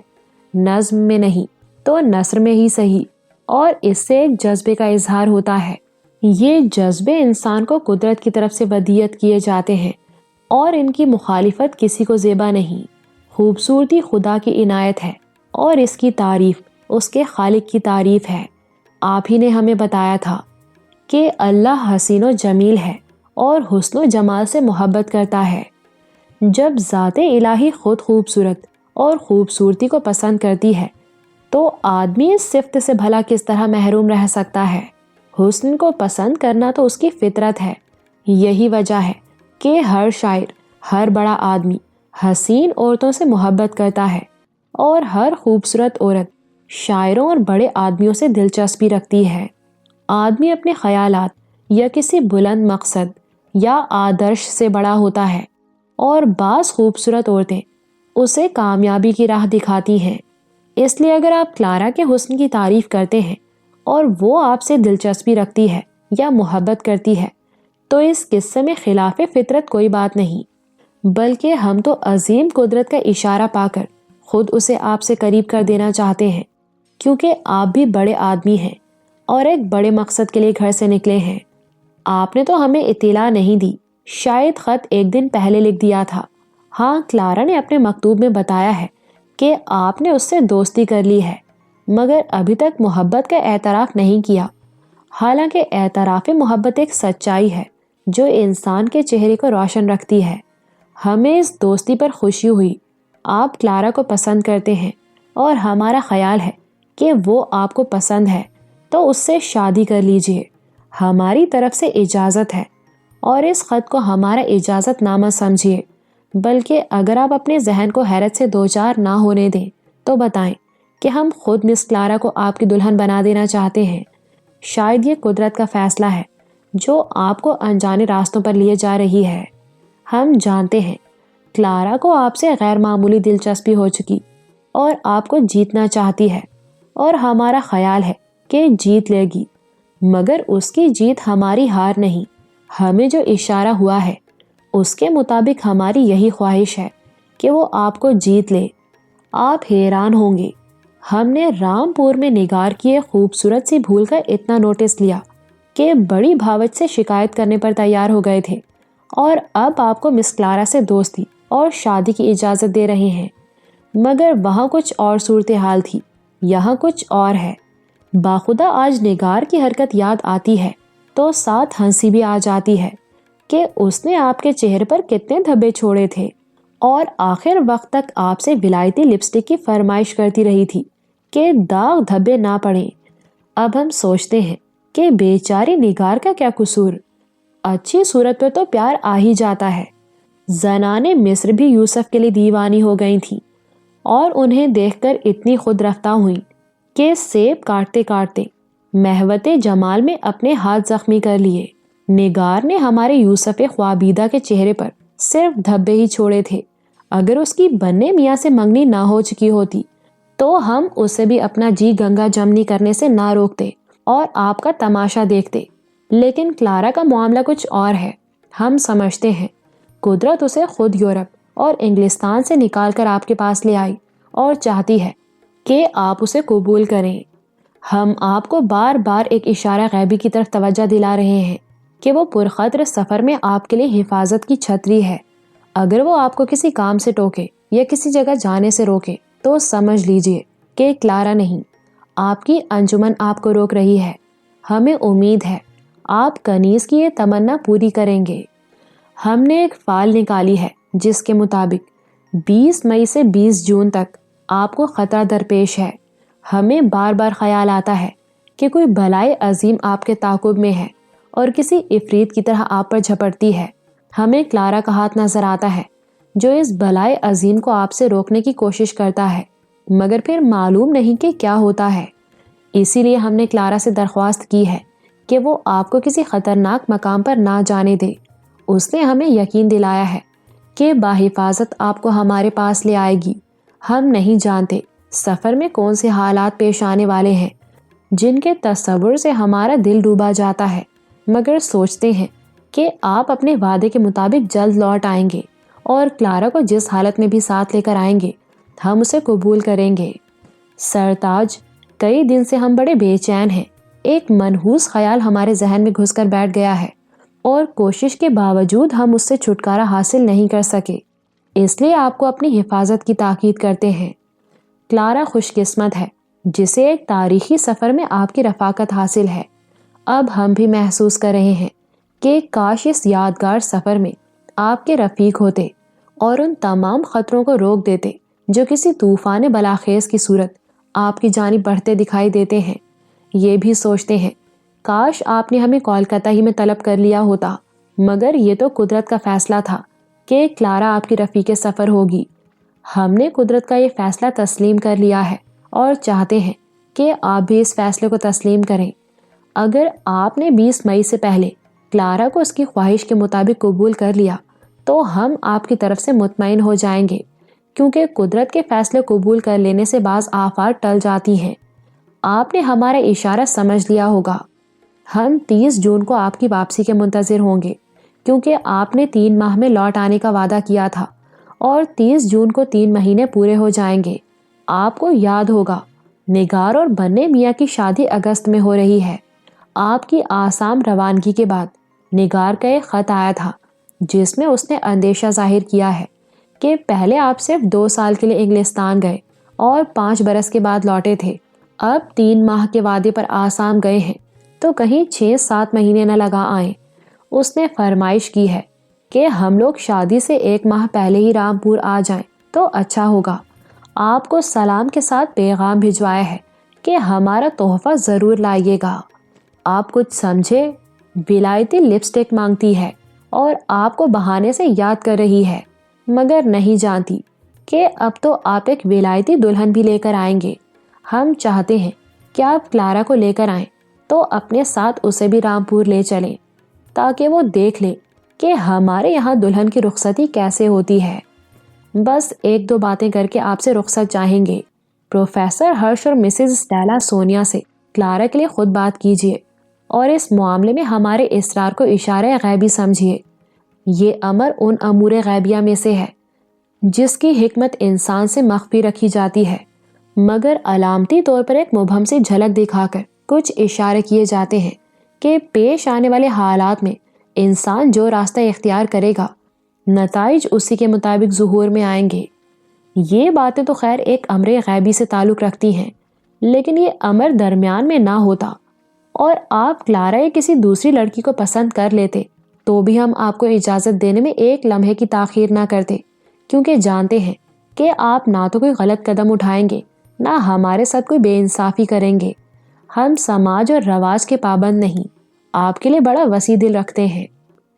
نظم میں نہیں تو نثر میں ہی صحیح، اور اس سے ایک جذبے کا اظہار ہوتا ہے۔ یہ جذبے انسان کو قدرت کی طرف سے ودیعت کیے جاتے ہیں، اور ان کی مخالفت کسی کو زیبا نہیں۔ خوبصورتی خدا کی عنایت ہے، اور اس کی تعریف اس کے خالق کی تعریف ہے۔ آپ ہی نے ہمیں بتایا تھا کہ اللہ حسین و جمیل ہے اور حسن و جمال سے محبت کرتا ہے۔ جب ذات الہی خود خوبصورت اور خوبصورتی کو پسند کرتی ہے تو آدمی اس صفت سے بھلا کس طرح محروم رہ سکتا ہے؟ حسن کو پسند کرنا تو اس کی فطرت ہے۔ یہی وجہ ہے کہ ہر شاعر، ہر بڑا آدمی حسین عورتوں سے محبت کرتا ہے، اور ہر خوبصورت عورت شاعروں اور بڑے آدمیوں سے دلچسپی رکھتی ہے۔ آدمی اپنے خیالات یا کسی بلند مقصد یا آدرش سے بڑا ہوتا ہے، اور بعض خوبصورت عورتیں اسے کامیابی کی راہ دکھاتی ہیں۔ اس لیے اگر آپ کلارا کے حسن کی تعریف کرتے ہیں اور وہ آپ سے دلچسپی رکھتی ہے یا محبت کرتی ہے تو اس قصے میں خلاف فطرت کوئی بات نہیں، بلکہ ہم تو عظیم قدرت کا اشارہ پا کر خود اسے آپ سے قریب کر دینا چاہتے ہیں، کیونکہ آپ بھی بڑے آدمی ہیں اور ایک بڑے مقصد کے لیے گھر سے نکلے ہیں۔ آپ نے تو ہمیں اطلاع نہیں دی، شاید خط ایک دن پہلے لکھ دیا تھا۔ ہاں، کلارا نے اپنے مکتوب میں بتایا ہے کہ آپ نے اس سے دوستی کر لی ہے، مگر ابھی تک محبت کا اعتراف نہیں کیا۔ حالانکہ اعتراف محبت ایک سچائی ہے جو انسان کے چہرے کو روشن رکھتی ہے۔ ہمیں اس دوستی پر خوشی ہوئی۔ آپ کلارا کو پسند کرتے ہیں، اور ہمارا خیال ہے کہ وہ آپ کو پسند ہے تو اس سے شادی کر لیجئے۔ ہماری طرف سے اجازت ہے، اور اس خط کو ہمارا اجازت نامہ سمجھیے۔ بلکہ اگر آپ اپنے ذہن کو حیرت سے دوچار نہ ہونے دیں تو بتائیں کہ ہم خود مس کلارا کو آپ کی دلہن بنا دینا چاہتے ہیں۔ شاید یہ قدرت کا فیصلہ ہے جو آپ کو انجانے راستوں پر لیے جا رہی ہے۔ ہم جانتے ہیں کلارا کو آپ سے غیر معمولی دلچسپی ہو چکی اور آپ کو جیتنا چاہتی ہے، اور ہمارا خیال ہے کہ جیت لے گی، مگر اس کی جیت ہماری ہار نہیں۔ ہمیں جو اشارہ ہوا ہے اس کے مطابق ہماری یہی خواہش ہے کہ وہ آپ کو جیت لے۔ آپ حیران ہوں گے، ہم نے رام پور میں نگار کی ایک خوبصورت سی بھول کا اتنا نوٹس لیا کہ بڑی بھاوت سے شکایت کرنے پر تیار ہو گئے تھے، اور اب آپ کو مس کلارا سے دوستی اور شادی کی اجازت دے رہے ہیں۔ مگر وہاں کچھ اور صورتحال تھی، یہاں کچھ اور ہے۔ باخدا آج نگار کی حرکت یاد آتی ہے تو ساتھ ہنسی بھی آ جاتی ہے کہ اس نے آپ کے چہرے پر کتنے دھبے چھوڑے تھے، اور آخر وقت تک آپ سے ولایتی لپسٹک کی فرمائش کرتی رہی تھی کہ داغ دھبے نہ پڑیں۔ اب ہم سوچتے ہیں کہ بیچاری نگار کا کیا قصور، اچھی صورت پہ تو پیار آ ہی جاتا ہے۔ زنانیں مصر بھی یوسف کے لیے دیوانی ہو گئی تھیں، اور انہیں دیکھ کر اتنی خود رفتہ ہوئیں کہ سیب کاٹتے کاٹتے محوت جمال میں اپنے ہاتھ زخمی کر لیے۔ نگار نے ہمارے یوسف خوابیدہ کے چہرے پر صرف دھبے ہی چھوڑے تھے۔ اگر اس کی بننے میاں سے منگنی نہ ہو چکی ہوتی تو ہم اسے بھی اپنا جی گنگا جمنی کرنے سے نہ روکتے اور آپ کا تماشا دیکھتے۔ لیکن کلارا کا معاملہ کچھ اور ہے۔ ہم سمجھتے ہیں قدرت اسے خود یورپ اور انگلستان سے نکال کر آپ کے پاس لے آئی اور چاہتی ہے کہ آپ اسے قبول کریں۔ ہم آپ کو بار بار ایک اشارہ غیبی کی طرف توجہ دلا رہے ہیں کہ وہ پرخطر سفر میں آپ کے لیے حفاظت کی چھتری ہے۔ اگر وہ آپ کو کسی کام سے ٹوکے یا کسی جگہ جانے سے روکے تو سمجھ لیجئے کہ کلارا نہیں، آپ کی انجمن آپ کو روک رہی ہے۔ ہمیں امید ہے آپ کنیز کی یہ تمنا پوری کریں گے۔ ہم نے ایک فائل نکالی ہے جس کے مطابق 20 مئی سے 20 جون تک آپ کو خطرہ درپیش ہے۔ ہمیں بار بار خیال آتا ہے کہ کوئی بلائے عظیم آپ کے تعاقب میں ہے اور کسی عفریت کی طرح آپ پر جھپٹتی ہے۔ ہمیں کلارا کا ہاتھ نظر آتا ہے جو اس بلائے عظیم کو آپ سے روکنے کی کوشش کرتا ہے، مگر پھر معلوم نہیں کہ کیا ہوتا ہے۔ اسی لیے ہم نے کلارا سے درخواست کی ہے کہ وہ آپ کو کسی خطرناک مقام پر نہ جانے دے۔ اس نے ہمیں یقین دلایا ہے کہ باحفاظت آپ کو ہمارے پاس لے آئے گی۔ ہم نہیں جانتے سفر میں کون سے حالات پیش آنے والے ہیں جن کے تصور سے ہمارا دل ڈوبا جاتا ہے، مگر سوچتے ہیں کہ آپ اپنے وعدے کے مطابق جلد لوٹ آئیں گے اور کلارا کو جس حالت میں بھی ساتھ لے کر آئیں گے ہم اسے قبول کریں گے۔ سرتاج، کئی دن سے ہم بڑے بے چین ہیں۔ ایک منحوس خیال ہمارے ذہن میں گھس کر بیٹھ گیا ہے اور کوشش کے باوجود ہم اس سے چھٹکارا حاصل نہیں کر سکے، اس لیے آپ کو اپنی حفاظت کی تاکید کرتے ہیں۔ کلارا خوش قسمت ہے جسے ایک تاریخی سفر میں آپ کی رفاقت حاصل ہے۔ اب ہم بھی محسوس کر رہے ہیں کہ کاش اس یادگار سفر میں آپ کے رفیق ہوتے اور ان تمام خطروں کو روک دیتے جو کسی طوفان بلاخیز کی صورت آپ کی جانب بڑھتے دکھائی دیتے ہیں۔ یہ بھی سوچتے ہیں کاش آپ نے ہمیں کولکتہ ہی میں طلب کر لیا ہوتا، مگر یہ تو قدرت کا فیصلہ تھا کہ کلارا آپ کی رفیق سفر ہوگی۔ ہم نے قدرت کا یہ فیصلہ تسلیم کر لیا ہے اور چاہتے ہیں کہ آپ بھی اس فیصلے کو تسلیم کریں۔ اگر آپ نے 20 مئی سے پہلے کلارا کو اس کی خواہش کے مطابق قبول کر لیا تو ہم آپ کی طرف سے مطمئن ہو جائیں گے، کیونکہ قدرت کے فیصلے قبول کر لینے سے بعض آفات ٹل جاتی ہیں۔ آپ نے ہمارا اشارہ سمجھ لیا ہوگا۔ ہم 30 جون کو آپ کی واپسی کے منتظر ہوں گے، کیونکہ آپ نے 3 ماہ میں لوٹ آنے کا وعدہ کیا تھا، اور 30 جون کو 3 مہینے پورے ہو جائیں گے۔ آپ کو یاد ہوگا نگار اور بننے میاں کی شادی اگست میں ہو رہی ہے۔ آپ کی آسام روانگی کے بعد نگار کا ایک خط آیا تھا جس میں اس نے اندیشہ ظاہر کیا ہے کہ پہلے آپ صرف 2 سال کے لیے انگلستان گئے اور 5 برس کے بعد لوٹے تھے، اب 3 ماہ کے وعدے پر آسام گئے ہیں تو کہیں 6-7 مہینے نہ لگا آئیں۔ اس نے فرمائش کی ہے کہ ہم لوگ شادی سے 1 ماہ پہلے ہی رامپور آ جائیں تو اچھا ہوگا۔ آپ کو سلام کے ساتھ پیغام بھجوایا ہے کہ ہمارا تحفہ ضرور لائیے گا۔ آپ کچھ سمجھے؟ ولایتی لپسٹک مانگتی ہے اور آپ کو بہانے سے یاد کر رہی ہے، مگر نہیں جانتی کہ اب تو آپ ایک ولایتی دلہن بھی لے کر آئیں گے۔ ہم چاہتے ہیں کہ آپ کلارا کو لے کر آئیں تو اپنے ساتھ اسے بھی رامپور لے چلیں تاکہ وہ دیکھ لے کہ ہمارے یہاں دلہن کی رخصتی کیسے ہوتی ہے۔ بس 1 2 باتیں کر کے آپ سے رخصت چاہیں گے۔ پروفیسر ہرش اور مسز اسٹیلا سونیا سے کلارا کے لیے خود بات کیجیے اور اس معاملے میں ہمارے اصرار کو اشارہ غیبی سمجھیے۔ یہ امر ان امور غیبیہ میں سے ہے جس کی حکمت انسان سے مخفی رکھی جاتی ہے، مگر علامتی طور پر ایک مبہم سی جھلک دکھا کر کچھ اشارے کیے جاتے ہیں کہ پیش آنے والے حالات میں انسان جو راستہ اختیار کرے گا نتائج اسی کے مطابق ظہور میں آئیں گے۔ یہ باتیں تو خیر ایک امر غیبی سے تعلق رکھتی ہیں، لیکن یہ امر درمیان میں نہ ہوتا اور آپ کلارا یا کسی دوسری لڑکی کو پسند کر لیتے تو بھی ہم آپ کو اجازت دینے میں ایک لمحے کی تاخیر نہ کرتے، کیونکہ جانتے ہیں کہ آپ نہ تو کوئی غلط قدم اٹھائیں گے نہ ہمارے ساتھ کوئی بے انصافی کریں گے۔ ہم سماج اور رواج کے پابند نہیں، آپ کے لیے بڑا وسیع دل رکھتے ہیں۔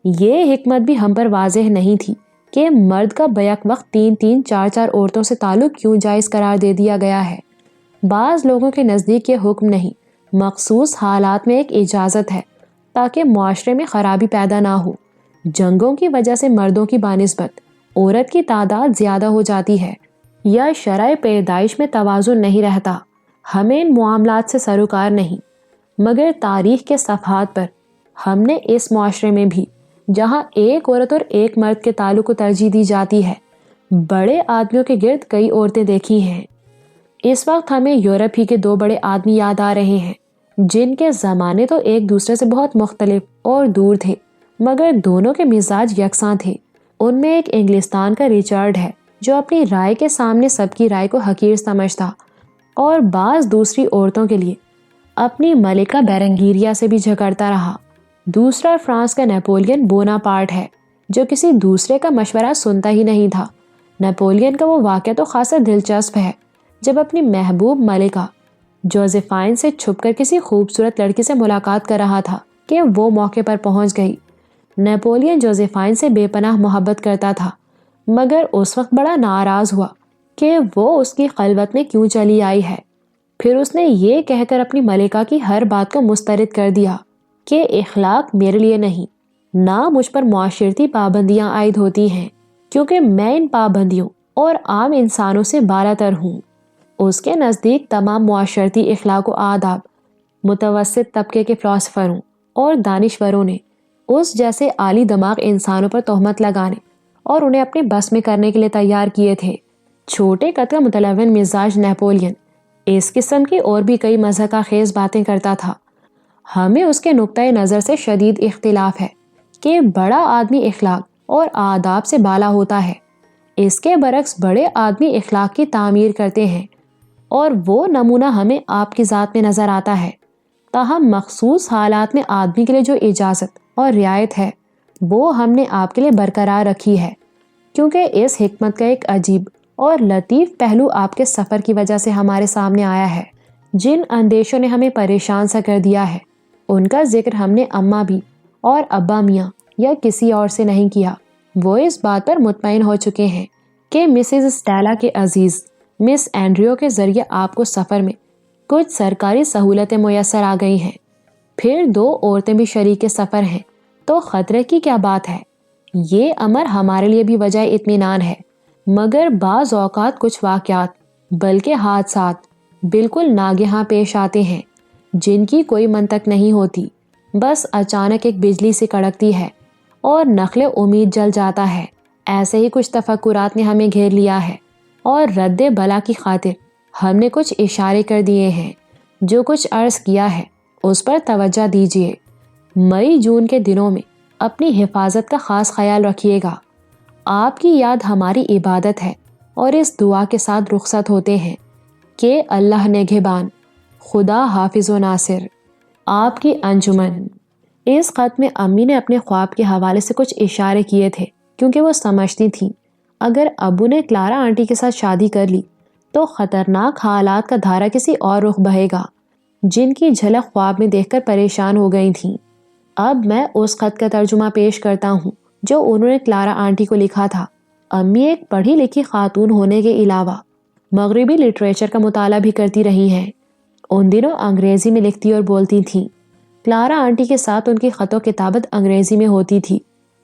یہ حکمت بھی ہم پر واضح نہیں تھی کہ مرد کا بیک وقت 3 4 عورتوں سے تعلق کیوں جائز قرار دے دیا گیا ہے۔ بعض لوگوں کے نزدیک یہ حکم نہیں، مخصوص حالات میں ایک اجازت ہے تاکہ معاشرے میں خرابی پیدا نہ ہو۔ جنگوں کی وجہ سے مردوں کی بانسبت عورت کی تعداد زیادہ ہو جاتی ہے یا شرح پیدائش میں توازن نہیں رہتا۔ ہمیں ان معاملات سے سروکار نہیں، مگر تاریخ کے صفحات پر ہم نے اس معاشرے میں بھی جہاں ایک عورت اور ایک مرد کے تعلق کو ترجیح دی جاتی ہے، بڑے آدمیوں کے گرد کئی عورتیں دیکھی ہیں۔ اس وقت ہمیں یورپ ہی کے 2 بڑے آدمی یاد آ رہے ہیں جن کے زمانے تو ایک دوسرے سے بہت مختلف اور دور تھے، مگر دونوں کے مزاج یکساں تھے۔ ان میں ایک انگلستان کا ریچارڈ ہے جو اپنی رائے کے سامنے سب کی رائے کو حقیر سمجھتا اور بعض دوسری عورتوں کے لیے اپنی ملکہ بیرنگیریا سے بھی جھگڑتا رہا۔ دوسرا فرانس کا نیپولین بوناپارٹ ہے جو کسی دوسرے کا مشورہ سنتا ہی نہیں تھا۔ نیپولین کا وہ واقعہ تو خاصا دلچسپ ہے جب اپنی محبوب ملکہ جوزیفائن سے چھپ کر کسی خوبصورت لڑکی سے ملاقات کر رہا تھا کہ وہ موقع پر پہنچ گئی۔ نیپولین جوزیفائن سے بے پناہ محبت کرتا تھا، مگر اس وقت بڑا ناراض ہوا کہ وہ اس کی خلوت میں کیوں چلی آئی ہے۔ پھر اس نے یہ کہہ کر اپنی ملکہ کی ہر بات کو مسترد کر دیا کہ اخلاق میرے لیے نہیں، نہ مجھ پر معاشرتی پابندیاں عائد ہوتی ہیں، کیونکہ میں ان پابندیوں اور عام انسانوں سے بالا تر ہوں۔ اس کے نزدیک تمام معاشرتی اخلاق و آداب متوسط طبقے کے فلاسفروں اور دانشوروں نے اس جیسے عالی دماغ انسانوں پر تہمت لگانے اور انہیں اپنے بس میں کرنے کے لیے تیار کیے تھے۔ چھوٹے قد کا متلون مزاج نیپولین اس قسم کی اور بھی کئی مضحکہ خیز باتیں کرتا تھا۔ ہمیں اس کے نقطۂ نظر سے شدید اختلاف ہے کہ بڑا آدمی اخلاق اور آداب سے بالا ہوتا ہے، اس کے برعکس بڑے آدمی اخلاق کی تعمیر کرتے ہیں، اور وہ نمونہ ہمیں آپ کی ذات میں نظر آتا ہے۔ تاہم مخصوص حالات میں آدمی کے لیے جو اجازت اور رعایت ہے وہ ہم نے آپ کے لیے برقرار رکھی ہے، کیونکہ اس حکمت کا ایک عجیب اور لطیف پہلو آپ کے سفر کی وجہ سے ہمارے سامنے آیا ہے۔ جن اندیشوں نے ہمیں پریشان سا کر دیا ہے ان کا ذکر ہم نے اماں بھی اور ابا میاں یا کسی اور سے نہیں کیا۔ وہ اس بات پر مطمئن ہو چکے ہیں کہ مسز اسٹیلا کے عزیز مس اینڈریو کے ذریعے آپ کو سفر میں کچھ سرکاری سہولتیں میسر آ گئی ہیں۔ پھر 2 عورتیں بھی شریک سفر ہیں تو خطرے کی کیا بات ہے؟ یہ امر ہمارے لیے بھی وجہ اطمینان ہے، مگر بعض اوقات کچھ واقعات بلکہ حادثات بالکل ناگہاں پیش آتے ہیں جن کی کوئی منطق نہیں ہوتی۔ بس اچانک ایک بجلی سی کڑکتی ہے اور نخل امید جل جاتا ہے۔ ایسے ہی کچھ تفکرات نے ہمیں گھیر لیا ہے اور رد بلا کی خاطر ہم نے کچھ اشارے کر دیے ہیں۔ جو کچھ عرض کیا ہے اس پر توجہ دیجیے۔ مئی جون کے دنوں میں اپنی حفاظت کا خاص خیال رکھیے گا۔ آپ کی یاد ہماری عبادت ہے اور اس دعا کے ساتھ رخصت ہوتے ہیں کہ اللہ نگہبان، خدا حافظ و ناصر، آپ کی انجمن۔ اس خط میں امی نے اپنے خواب کے حوالے سے کچھ اشارے کیے تھے، کیونکہ وہ سمجھتی تھیں اگر ابو نے کلارا آنٹی کے ساتھ شادی کر لی تو خطرناک حالات کا دھارا کسی اور رخ بہے گا، جن کی جھلک خواب میں دیکھ کر پریشان ہو گئی تھیں۔ اب میں اس خط کا ترجمہ پیش کرتا ہوں جو انہوں نے کلارا آنٹی کو لکھا تھا۔ امی ایک پڑھی لکھی خاتون ہونے کے علاوہ مغربی لٹریچر کا مطالعہ بھی کرتی رہی ہیں۔ ان دنوں انگریزی میں لکھتی اور بولتی تھیں۔ کلارا آنٹی کے ساتھ ان کی خط و کتابت انگریزی میں ہوتی تھی۔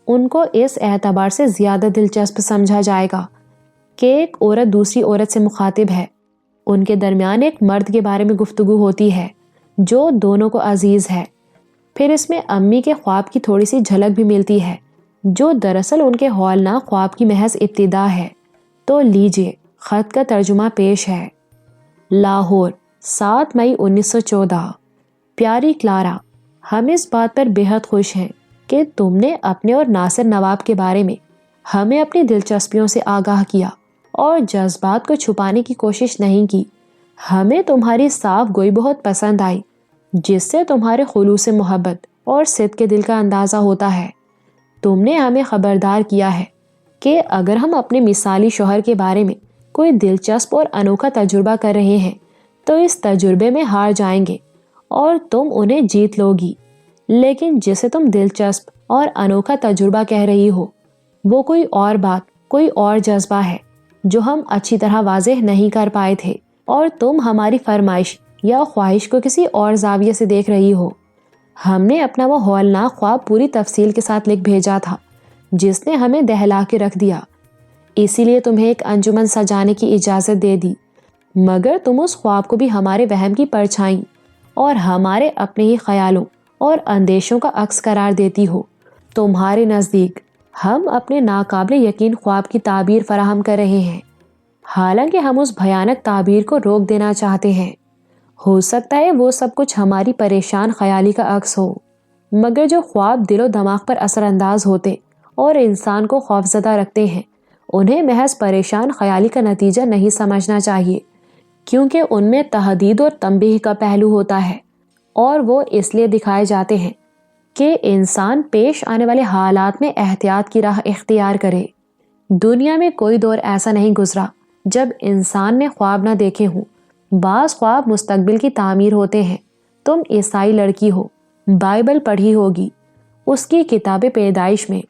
ان کو اس اعتبار سے زیادہ دلچسپ سمجھا جائے گا کہ ایک عورت دوسری عورت سے مخاطب ہے، ان کے درمیان ایک مرد کے بارے میں گفتگو ہوتی ہے جو دونوں کو عزیز ہے۔ پھر اس میں امی کے خواب کی تھوڑی سی جھلک بھی ملتی ہے، جو دراصل ان کے ہولناک خواب کی محض ابتدا ہے۔ تو لیجئے خط کا ترجمہ پیش ہے۔ لاہور، 7 مئی 1914۔ پیاری کلارا، ہم اس بات پر بہت خوش ہیں کہ تم نے اپنے اور ناصر نواب کے بارے میں ہمیں اپنی دلچسپیوں سے آگاہ کیا اور جذبات کو چھپانے کی کوشش نہیں کی۔ ہمیں تمہاری صاف گوئی بہت پسند آئی، جس سے تمہارے خلوص محبت اور صدق کے دل کا اندازہ ہوتا ہے۔ تم نے ہمیں خبردار کیا ہے کہ اگر ہم اپنے مثالی شوہر کے بارے میں کوئی دلچسپ اور انوکھا تجربہ کر رہے ہیں تو اس تجربے میں ہار جائیں گے اور تم انہیں جیت لو گی، لیکن جسے تم دلچسپ اور انوکھا تجربہ کہہ رہی ہو وہ کوئی اور بات، کوئی اور جذبہ ہے جو ہم اچھی طرح واضح نہیں کر پائے تھے، اور تم ہماری فرمائش یا خواہش کو کسی اور زاویے سے دیکھ رہی ہو۔ ہم نے اپنا وہ ہولناک خواب پوری تفصیل کے ساتھ لکھ بھیجا تھا جس نے ہمیں دہلا کے رکھ دیا، اسی لیے تمہیں ایک انجمن سجانے کی اجازت دے دی، مگر تم اس خواب کو بھی ہمارے وہم کی پرچھائی اور ہمارے اپنے ہی خیالوں اور اندیشوں کا عکس قرار دیتی ہو۔ تمہارے نزدیک ہم اپنے ناقابل یقین خواب کی تعبیر فراہم کر رہے ہیں، حالانکہ ہم اس بھیانک تعبیر کو روک دینا چاہتے ہیں۔ ہو سکتا ہے وہ سب کچھ ہماری پریشان خیالی کا عکس ہو، مگر جو خواب دل و دماغ پر اثر انداز ہوتے اور انسان کو خوفزدہ رکھتے ہیں انہیں محض پریشان خیالی کا نتیجہ نہیں سمجھنا چاہیے، کیونکہ ان میں تحدید اور تنبیہ کا پہلو ہوتا ہے، اور وہ اس لیے دکھائے جاتے ہیں کہ انسان پیش آنے والے حالات میں احتیاط کی راہ اختیار کرے۔ دنیا میں کوئی دور ایسا نہیں گزرا جب انسان نے خواب نہ دیکھے ہوں۔ بعض خواب مستقبل کی تعمیر ہوتے ہیں۔ تم عیسائی لڑکی ہو، بائبل پڑھی ہوگی، اس کی کتاب پیدائش میں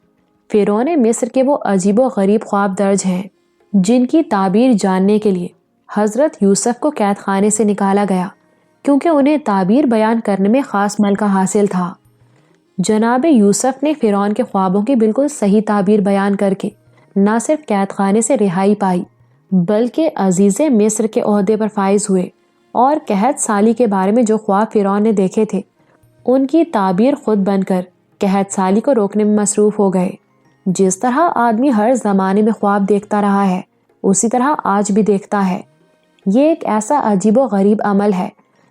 فرعون مصر کے وہ عجیب و غریب خواب درج ہیں جن کی تعبیر جاننے کے لیے حضرت یوسف کو قید خانے سے نکالا گیا، کیونکہ انہیں تعبیر بیان کرنے میں خاص ملکہ حاصل تھا۔ جناب یوسف نے فرعون کے خوابوں کی بالکل صحیح تعبیر بیان کر کے نہ صرف قید خانے سے رہائی پائی بلکہ عزیز مصر کے عہدے پر فائز ہوئے، اور قحط سالی کے بارے میں جو خواب فرعون نے دیکھے تھے ان کی تعبیر خود بن کر قحط سالی کو روکنے میں مصروف ہو گئے۔ جس طرح آدمی ہر زمانے میں خواب دیکھتا رہا ہے اسی طرح آج بھی دیکھتا ہے۔ یہ ایک ایسا عجیب و غریب عمل ہے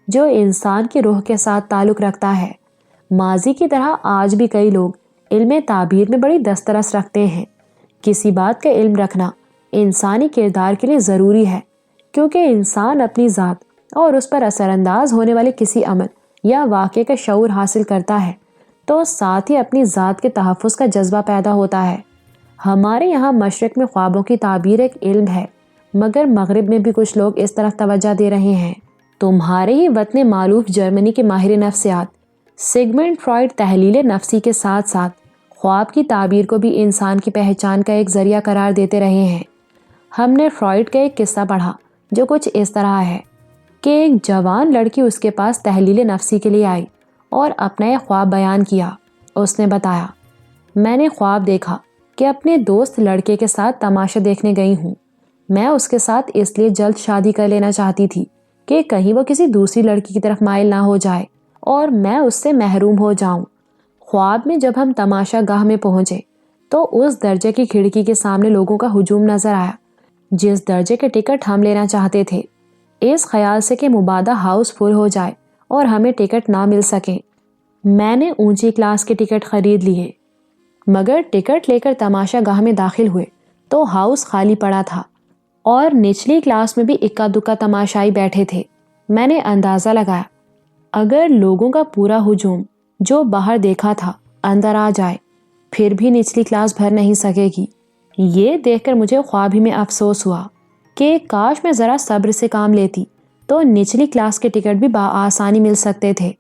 جو انسان کی روح کے ساتھ تعلق رکھتا ہے۔ ماضی کی طرح آج بھی کئی لوگ علم تعبیر میں بڑی دسترس رکھتے ہیں۔ کسی بات کا علم رکھنا انسانی کردار کے لیے ضروری ہے، کیونکہ انسان اپنی ذات اور اس پر اثر انداز ہونے والے کسی عمل یا واقعے کا شعور حاصل کرتا ہے تو ساتھ ہی اپنی ذات کے تحفظ کا جذبہ پیدا ہوتا ہے۔ ہمارے یہاں مشرق میں خوابوں کی تعبیر ایک علم ہے، مگر مغرب میں بھی کچھ لوگ اس طرف توجہ دے رہے ہیں۔ تمہارے ہی وطن معروف جرمنی کے ماہر نفسیات سگمنڈ فرائڈ تحلیل نفسی کے ساتھ ساتھ خواب کی تعبیر کو بھی انسان کی پہچان کا ایک ذریعہ قرار دیتے رہے ہیں۔ ہم نے فرائڈ کا ایک قصہ پڑھا جو کچھ اس طرح ہے کہ ایک جوان لڑکی اس کے پاس تحلیل نفسی کے لیے آئی اور اپنا ایک خواب بیان کیا۔ اس نے بتایا، میں نے خواب دیکھا کہ اپنے دوست لڑکے کے ساتھ تماشا دیکھنے گئی ہوں۔ میں اس کے ساتھ اس لیے جلد شادی کر لینا چاہتی تھی کہ کہیں وہ کسی دوسری لڑکی کی طرف مائل نہ ہو جائے اور میں اس سے محروم ہو جاؤں۔ خواب میں جب ہم تماشا گاہ میں پہنچے تو اس درجے کی کھڑکی کے سامنے لوگوں کا ہجوم نظر آیا جس درجے کے ٹکٹ ہم لینا چاہتے تھے، اس خیال سے کہ مبادہ ہاؤس فل ہو جائے اور ہمیں ٹکٹ نہ مل سکیں۔ میں نے اونچی کلاس کے ٹکٹ خرید لیے، مگر ٹکٹ لے کر تماشا گاہ میں داخل ہوئے تو ہاؤس خالی پڑا تھا اور نچلی کلاس میں بھی اکا دکا تماشائی بیٹھے تھے۔ میں نے اندازہ لگایا اگر لوگوں کا پورا ہجوم جو باہر دیکھا تھا اندر آ جائے پھر بھی نچلی کلاس بھر نہیں سکے گی۔ یہ دیکھ کر مجھے خواب ہی میں افسوس ہوا کہ کاش میں ذرا صبر سے کام لیتی تو نچلی کلاس کے ٹکٹ بھی بآسانی مل سکتے تھے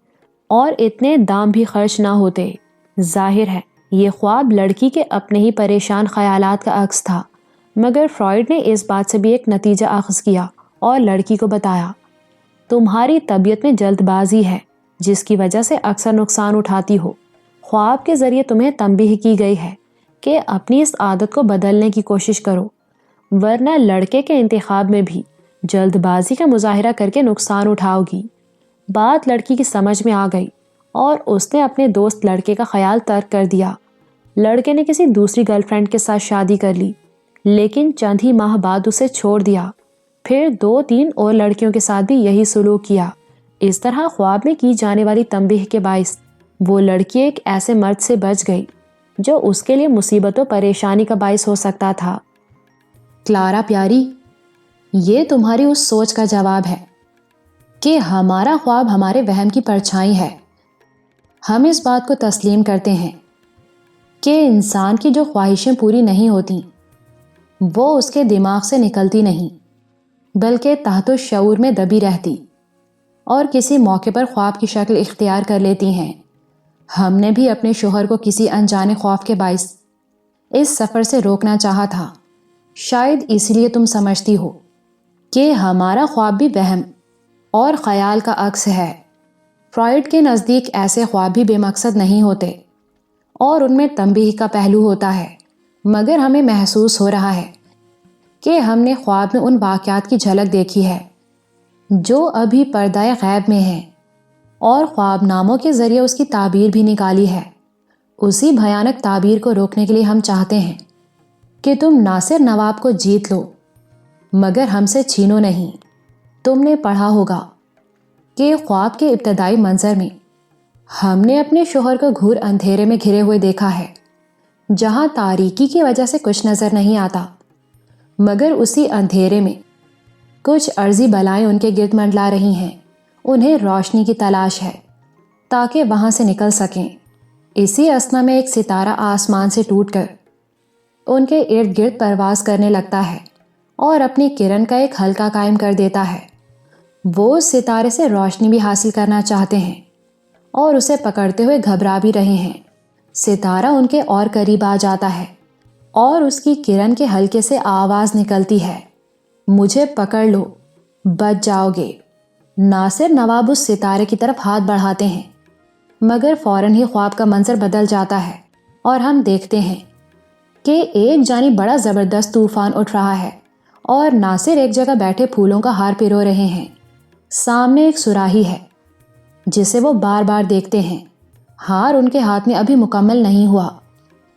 اور اتنے دام بھی خرچ نہ ہوتے۔ ظاہر ہے یہ خواب لڑکی کے اپنے ہی پریشان خیالات کا عکس تھا، مگر فرائڈ نے اس بات سے بھی ایک نتیجہ اخذ کیا اور لڑکی کو بتایا، تمہاری طبیعت میں جلد بازی ہے جس کی وجہ سے اکثر نقصان اٹھاتی ہو۔ خواب کے ذریعے تمہیں تنبیہ کی گئی ہے کہ اپنی اس عادت کو بدلنے کی کوشش کرو، ورنہ لڑکے کے انتخاب میں بھی جلد بازی کا مظاہرہ کر کے نقصان اٹھاؤ گی۔ بات لڑکی کی سمجھ میں آ گئی اور اس نے اپنے دوست لڑکے کا خیال ترک کر دیا۔ لڑکے نے کسی دوسری گرل فرینڈ کے ساتھ شادی کر لی، لیکن چند ہی ماہ بعد اسے چھوڑ دیا۔ پھر 2-3 اور لڑکیوں کے ساتھ بھی یہی سلوک کیا۔ اس طرح خواب میں کی جانے والی تنبیہ کے باعث وہ لڑکی ایک ایسے مرد سے بچ گئی جو اس کے لیے مصیبت و پریشانی کا باعث ہو سکتا تھا۔ کلارا پیاری، یہ تمہاری اس سوچ کا جواب ہے کہ ہمارا خواب ہمارے وہم کی پرچھائی ہے۔ ہم اس بات کو تسلیم کرتے ہیں کہ انسان کی جو خواہشیں پوری نہیں ہوتیں وہ اس کے دماغ سے نکلتی نہیں بلکہ تحت الشعور میں دبی رہتی اور کسی موقع پر خواب کی شکل اختیار کر لیتی ہیں۔ ہم نے بھی اپنے شوہر کو کسی انجانے خوف کے باعث اس سفر سے روکنا چاہا تھا۔ شاید اس لیے تم سمجھتی ہو کہ ہمارا خواب بھی وہم اور خیال کا عکس ہے۔ فرائڈ کے نزدیک ایسے خواب بھی بے مقصد نہیں ہوتے اور ان میں تنبیہ کا پہلو ہوتا ہے، مگر ہمیں محسوس ہو رہا ہے کہ ہم نے خواب میں ان واقعات کی جھلک دیکھی ہے جو ابھی پردہ غیب میں ہیں اور خواب ناموں کے ذریعے اس کی تعبیر بھی نکالی ہے۔ اسی بھیانک تعبیر کو روکنے کے لیے ہم چاہتے ہیں کہ تم ناصر نواب کو جیت لو مگر ہم سے چھینو نہیں۔ تم نے پڑھا ہوگا کہ خواب کے ابتدائی منظر میں ہم نے اپنے شوہر کو گھور اندھیرے میں گھرے ہوئے دیکھا ہے جہاں تاریکی کی وجہ سے کچھ نظر نہیں آتا، مگر اسی اندھیرے میں کچھ عارضی بلائیں ان کے گرد منڈلا رہی ہیں۔ انہیں روشنی کی تلاش ہے تاکہ وہاں سے نکل سکیں۔ اسی اثنا میں ایک ستارہ آسمان سے ٹوٹ کر ان کے ارد گرد پرواز کرنے لگتا ہے اور اپنی کرن کا ایک حلقہ قائم کر دیتا ہے۔ وہ اس ستارے سے روشنی بھی حاصل کرنا چاہتے ہیں اور اسے پکڑتے ہوئے گھبرا بھی رہے ہیں۔ ستارہ ان کے اور قریب آ جاتا ہے اور اس کی کرن کے حلقے سے آواز نکلتی ہے، مجھے پکڑ لو، بچ جاؤ گے۔ ناصر نواب اس ستارے کی طرف ہاتھ بڑھاتے ہیں مگر فوراً ہی خواب کا منظر بدل جاتا ہے اور ہم دیکھتے ہیں کہ ایک جانب بڑا زبردست طوفان اٹھ رہا ہے اور ناصر ایک جگہ بیٹھے پھولوں کا ہار پرو رہے ہیں۔ سامنے ایک سراہی ہے جسے وہ بار بار دیکھتے ہیں۔ ہار ان کے ہاتھ میں ابھی مکمل نہیں ہوا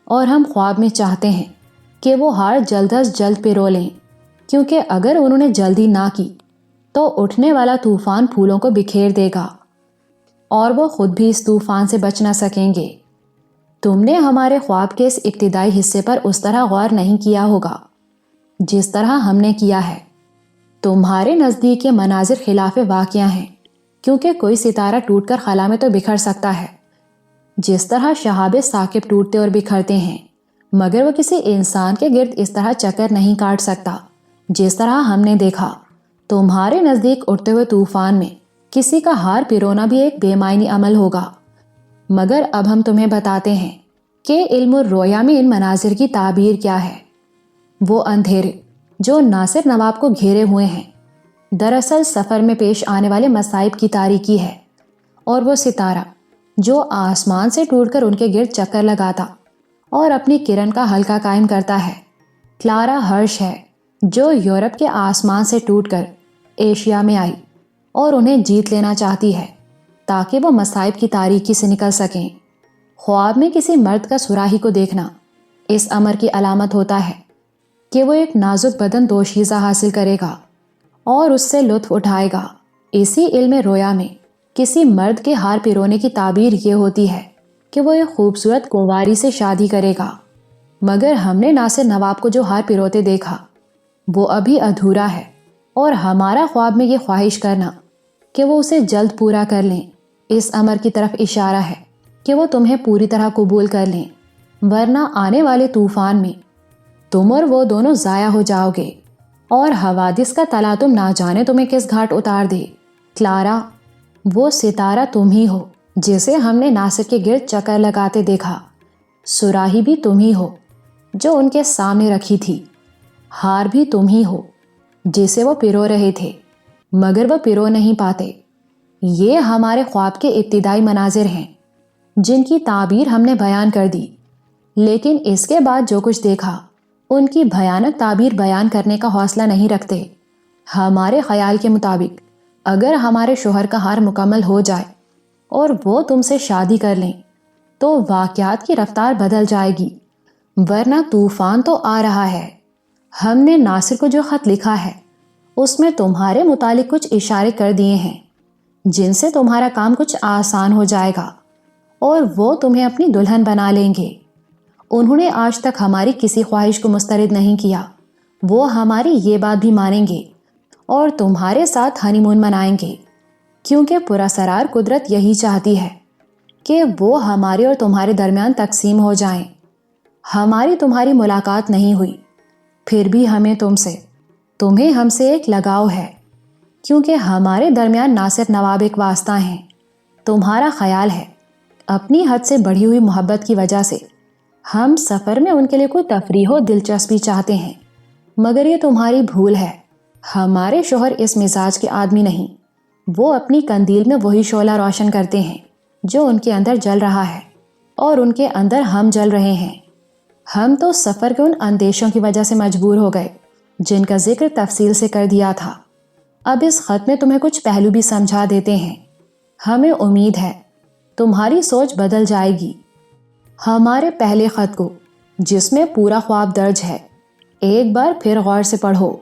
اور ہم خواب میں چاہتے ہیں کہ وہ ہار جلد از جلد پرو لیں، کیونکہ اگر انہوں نے جلدی نہ کی تو اٹھنے والا طوفان پھولوں کو بکھیر دے گا اور وہ خود بھی اس طوفان سے بچ نہ سکیں گے۔ تم نے ہمارے خواب کے اس ابتدائی حصے پر اس طرح غور نہیں کیا ہوگا جس طرح ہم نے کیا ہے۔ تمہارے نزدیک یہ مناظر خلاف واقعہ ہیں، کیونکہ کوئی ستارہ ٹوٹ کر خلا میں تو بکھر سکتا ہے جس طرح شہاب ثاقب ٹوٹتے اور بکھرتے ہیں، مگر وہ کسی انسان کے گرد اس طرح چکر نہیں کاٹ سکتا جس طرح ہم نے دیکھا۔ تمہارے نزدیک اٹھتے ہوئے طوفان میں کسی کا ہار پرونا بھی ایک بے معنی عمل ہوگا، مگر اب ہم تمہیں بتاتے ہیں کہ علم الرؤیا میں ان مناظر کی تعبیر کیا ہے۔ وہ اندھیرے جو ناصر نواب کو گھیرے ہوئے ہیں دراصل سفر میں پیش آنے والے مصائب کی تاریکی ہے، اور وہ ستارہ جو آسمان سے ٹوٹ کر ان کے گرد چکر لگاتا اور اپنی کرن کا حلقہ قائم کرتا ہے کلارا ہرش ہے، جو یورپ کے آسمان سے ٹوٹ کر ایشیا میں آئی اور انہیں جیت لینا چاہتی ہے تاکہ وہ مصائب کی تاریکی سے نکل سکیں۔ خواب میں کسی مرد کا سراہی کو دیکھنا اس امر کی علامت ہوتا ہے کہ وہ ایک نازک بدن دوشیزہ حاصل کرے گا اور اس سے لطف اٹھائے گا۔ اسی علم رویا میں کسی مرد کے ہار پرونے کی تعبیر یہ ہوتی ہے کہ وہ ایک خوبصورت کنواری سے شادی کرے گا، مگر ہم نے ناصر نواب کو جو ہار پروتے دیکھا وہ ابھی ادھورا ہے، اور ہمارا خواب میں یہ خواہش کرنا کہ وہ اسے جلد پورا کر لیں اس امر کی طرف اشارہ ہے کہ وہ تمہیں پوری طرح قبول کر لیں، ورنہ آنے والے طوفان میں تم اور وہ دونوں ضائع ہو جاؤ گے اور حوادث کا تلاطم نہ جانے تمہیں کس گھاٹ اتار دے۔ کلارا، وہ ستارہ تم ہی ہو جسے ہم نے ناصر کے گرد چکر لگاتے دیکھا، سراہی بھی تم ہی ہو جو ان کے سامنے رکھی تھی، ہار بھی تم ہی ہو جسے وہ پرو رہے تھے مگر وہ پرو نہیں پاتے۔ یہ ہمارے خواب کے ابتدائی مناظر ہیں جن کی تعبیر ہم نے بیان کر دی، لیکن اس کے بعد جو کچھ دیکھا ان کی بھیانک تعبیر بیان کرنے کا حوصلہ نہیں رکھتے۔ ہمارے خیال کے مطابق اگر ہمارے شوہر کا ہار مکمل ہو جائے اور وہ تم سے شادی کر لیں تو واقعات کی رفتار بدل جائے گی، ورنہ طوفان تو آ رہا ہے۔ ہم نے ناصر کو جو خط لکھا ہے اس میں تمہارے متعلق کچھ اشارے کر دیے ہیں جن سے تمہارا کام کچھ آسان ہو جائے گا اور وہ تمہیں اپنی دلہن بنا لیں گے۔ انہوں نے آج تک ہماری کسی خواہش کو مسترد نہیں کیا، وہ ہماری یہ بات بھی مانیں گے اور تمہارے ساتھ ہنی مون منائیں گے، کیونکہ پراسرار قدرت یہی چاہتی ہے کہ وہ ہمارے اور تمہارے درمیان تقسیم ہو جائیں۔ ہماری تمہاری ملاقات نہیں ہوئی، پھر بھی ہمیں تمہیں ہم سے ایک لگاؤ ہے، کیونکہ ہمارے درمیان نہ صرف نواب ایک واسطہ ہیں۔ تمہارا خیال ہے اپنی حد سے بڑھی ہوئی محبت کی وجہ سے ہم سفر میں ان کے لیے کوئی تفریح و دلچسپی چاہتے ہیں، مگر یہ تمہاری بھول ہے۔ ہمارے شوہر اس مزاج کے آدمی نہیں، وہ اپنی قندیل میں وہی شعلہ روشن کرتے ہیں جو ان کے اندر جل رہا ہے اور ان کے اندر ہم جل رہے ہیں۔ ہم تو سفر کے ان اندیشوں کی وجہ سے مجبور ہو گئے جن کا ذکر تفصیل سے کر دیا تھا۔ اب اس خط میں تمہیں کچھ پہلو بھی سمجھا دیتے ہیں۔ ہمیں امید ہے تمہاری سوچ بدل جائے گی۔ ہمارے پہلے خط کو، جس میں پورا خواب درج ہے، ایک بار پھر غور سے پڑھو۔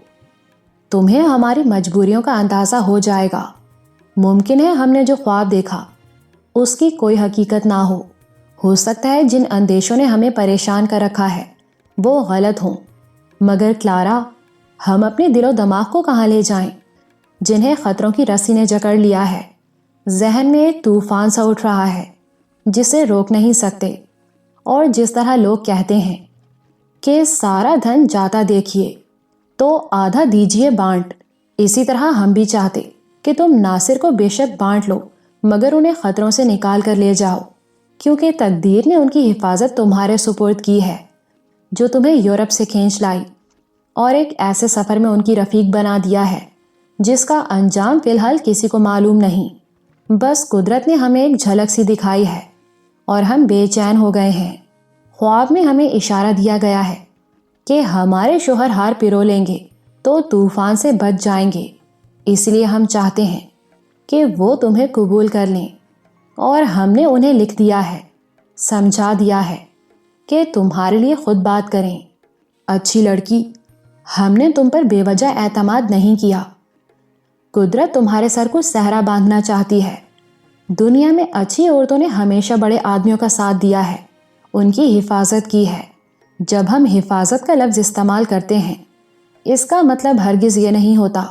تمہیں ہماری مجبوریوں کا اندازہ ہو جائے گا۔ ممکن ہے ہم نے جو خواب دیکھا اس کی کوئی حقیقت نہ ہو سکتا ہے جن اندیشوں نے ہمیں پریشان کر رکھا ہے وہ غلط ہوں، مگر کلارا، ہم اپنے دل و دماغ کو کہاں لے جائیں جنہیں خطروں کی رسی نے جکڑ لیا ہے؟ ذہن میں ایک طوفان سا اٹھ رہا ہے جسے روک نہیں سکتے، اور جس طرح لوگ کہتے ہیں کہ سارا دھن جاتا دیکھیے تو آدھا دیجیے بانٹ، اسی طرح ہم بھی چاہتے کہ تم ناصر کو بے شک بانٹ لو مگر انہیں خطروں سے نکال کر لے جاؤ، کیونکہ تقدیر نے ان کی حفاظت تمہارے سپرد کی ہے جو تمہیں یورپ سے کھینچ لائی اور ایک ایسے سفر میں ان کی رفیق بنا دیا ہے جس کا انجام فی الحال کسی کو معلوم نہیں۔ بس قدرت نے ہمیں ایک جھلک سی دکھائی ہے اور ہم بے چین ہو گئے ہیں۔ خواب میں ہمیں اشارہ دیا گیا ہے کہ ہمارے شوہر ہار پرو لیں گے تو طوفان سے بچ جائیں گے، اس لیے ہم چاہتے ہیں کہ وہ تمہیں قبول کر لیں، اور ہم نے انہیں لکھ دیا ہے، سمجھا دیا ہے کہ تمہارے لیے خود بات کریں۔ اچھی لڑکی، ہم نے تم پر بے وجہ اعتماد نہیں کیا۔ قدرت تمہارے سر کو صحرا باندھنا چاہتی ہے۔ دنیا میں اچھی عورتوں نے ہمیشہ بڑے آدمیوں کا ساتھ دیا ہے، ان کی حفاظت کی ہے۔ جب ہم حفاظت کا لفظ استعمال کرتے ہیں اس کا مطلب ہرگز یہ نہیں ہوتا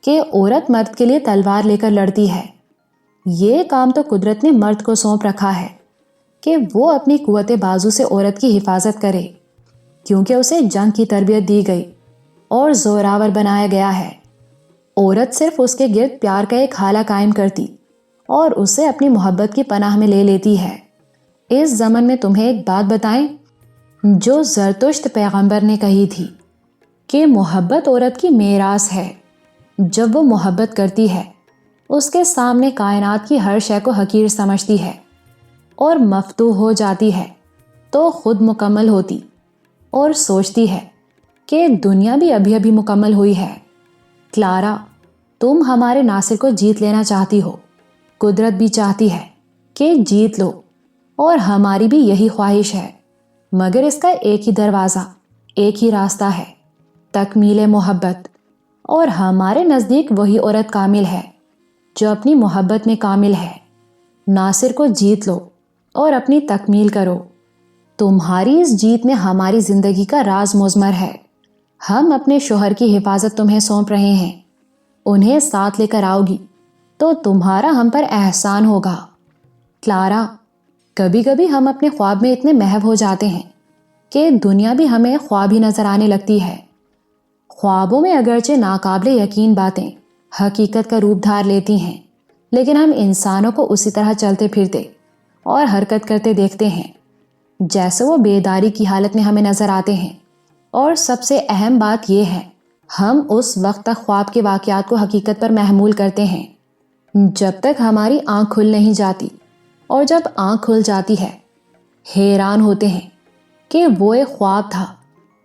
کہ عورت مرد کے لیے تلوار لے کر لڑتی ہے۔ یہ کام تو قدرت نے مرد کو سونپ رکھا ہے کہ وہ اپنی قوت بازو سے عورت کی حفاظت کرے، کیونکہ اسے جنگ کی تربیت دی گئی اور زوراور بنایا گیا ہے۔ عورت صرف اس کے گرد پیار کا ایک حالہ قائم کرتی اور اسے اپنی محبت کی پناہ میں لے لیتی ہے۔ اس زمن میں تمہیں ایک بات بتائیں جو زرتشت پیغمبر نے کہی تھی کہ محبت عورت کی میراث ہے۔ جب وہ محبت کرتی ہے اس کے سامنے کائنات کی ہر شے کو حقیر سمجھتی ہے اور مفتوح ہو جاتی ہے تو خود مکمل ہوتی اور سوچتی ہے کہ دنیا بھی ابھی ابھی مکمل ہوئی ہے۔ کلارا، تم ہمارے ناصر کو جیت لینا چاہتی ہو، قدرت بھی چاہتی ہے کہ جیت لو، اور ہماری بھی یہی خواہش ہے، مگر اس کا ایک ہی دروازہ، ایک ہی راستہ ہے، تکمیل محبت، اور ہمارے نزدیک وہی عورت کامل ہے جو اپنی محبت میں کامل ہے۔ ناصر کو جیت لو اور اپنی تکمیل کرو۔ تمہاری اس جیت میں ہماری زندگی کا راز مضمر ہے۔ ہم اپنے شوہر کی حفاظت تمہیں سونپ رہے ہیں، انہیں ساتھ لے کر آؤ گی تو تمہارا ہم پر احسان ہوگا۔ کلارا، کبھی کبھی ہم اپنے خواب میں اتنے محو ہو جاتے ہیں کہ دنیا بھی ہمیں خواب ہی نظر آنے لگتی ہے۔ خوابوں میں اگرچہ ناقابل یقین باتیں حقیقت کا روپ دھار لیتی ہیں، لیکن ہم انسانوں کو اسی طرح چلتے پھرتے اور حرکت کرتے دیکھتے ہیں جیسے وہ بیداری کی حالت میں ہمیں نظر آتے ہیں۔ اور سب سے اہم بات یہ ہے، ہم اس وقت تک خواب کے واقعات کو حقیقت پر محمول کرتے ہیں جب تک ہماری آنکھ کھل نہیں جاتی، اور جب آنکھ کھل جاتی ہے حیران ہوتے ہیں کہ وہ ایک خواب تھا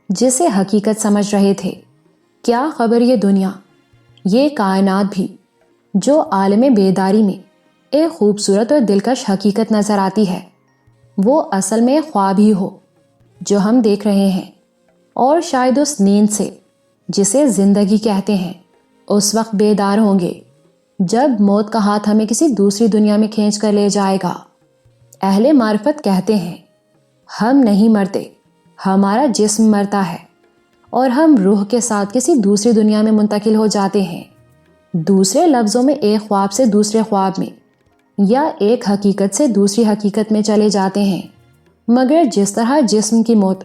جسے حقیقت سمجھ رہے تھے۔ کیا خبر یہ دنیا، یہ کائنات بھی جو عالم بیداری میں ایک خوبصورت اور دلکش حقیقت نظر آتی ہے، وہ اصل میں ایک خواب ہی ہو جو ہم دیکھ رہے ہیں، اور شاید اس نیند سے جسے زندگی کہتے ہیں اس وقت بیدار ہوں گے جب موت کا ہاتھ ہمیں کسی دوسری دنیا میں کھینچ کر لے جائے گا۔ اہل معرفت کہتے ہیں ہم نہیں مرتے، ہمارا جسم مرتا ہے اور ہم روح کے ساتھ کسی دوسری دنیا میں منتقل ہو جاتے ہیں، دوسرے لفظوں میں ایک خواب سے دوسرے خواب میں یا ایک حقیقت سے دوسری حقیقت میں چلے جاتے ہیں۔ مگر جس طرح جسم کی موت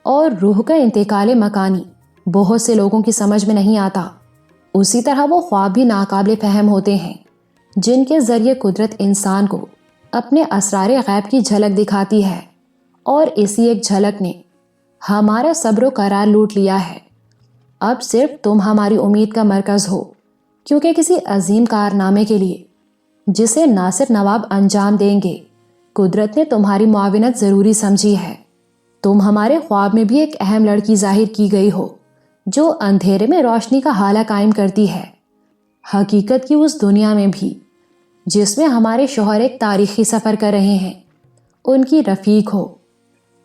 اور روح کا انتقال مکانی بہت سے لوگوں کی سمجھ میں نہیں آتا، اسی طرح وہ خواب بھی ناقابل فہم ہوتے ہیں جن کے ذریعے قدرت انسان کو اپنے اسرار غیب کی جھلک دکھاتی ہے، اور اسی ایک جھلک نے ہمارا صبر و قرار لوٹ لیا ہے۔ اب صرف تم ہماری امید کا مرکز ہو، کیونکہ کسی عظیم کارنامے کے لیے جسے ناصر نواب انجام دیں گے قدرت نے تمہاری معاونت ضروری سمجھی ہے۔ تم ہمارے خواب میں بھی ایک اہم لڑکی ظاہر کی گئی ہو جو اندھیرے میں روشنی کا حالہ قائم کرتی ہے، حقیقت کی اس دنیا میں بھی جس میں ہمارے شوہر ایک تاریخی سفر کر رہے ہیں، ان کی رفیق ہو،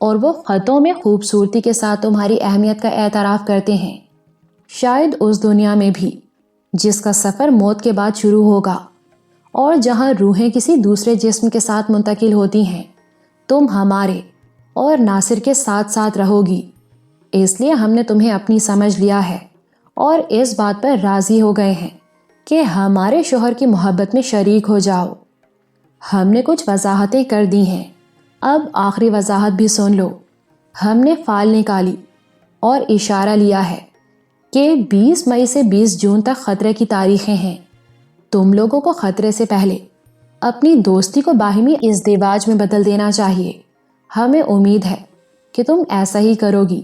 اور وہ خطوں میں خوبصورتی کے ساتھ تمہاری اہمیت کا اعتراف کرتے ہیں۔ شاید اس دنیا میں بھی جس کا سفر موت کے بعد شروع ہوگا اور جہاں روحیں کسی دوسرے جسم کے ساتھ منتقل ہوتی ہیں، تم ہمارے اور ناصر کے ساتھ ساتھ رہو گی۔ اس لیے ہم نے تمہیں اپنی سمجھ لیا ہے اور اس بات پر راضی ہو گئے ہیں کہ ہمارے شوہر کی محبت میں شریک ہو جاؤ۔ ہم نے کچھ وضاحتیں کر دی ہیں، اب آخری وضاحت بھی سن لو۔ ہم نے فال نکالی اور اشارہ لیا ہے کہ 20 مئی سے 20 جون تک خطرے کی تاریخیں ہیں۔ تم لوگوں کو خطرے سے پہلے اپنی دوستی کو باہمی ازدواج میں بدل دینا چاہیے۔ ہمیں امید ہے کہ تم ایسا ہی کرو گی۔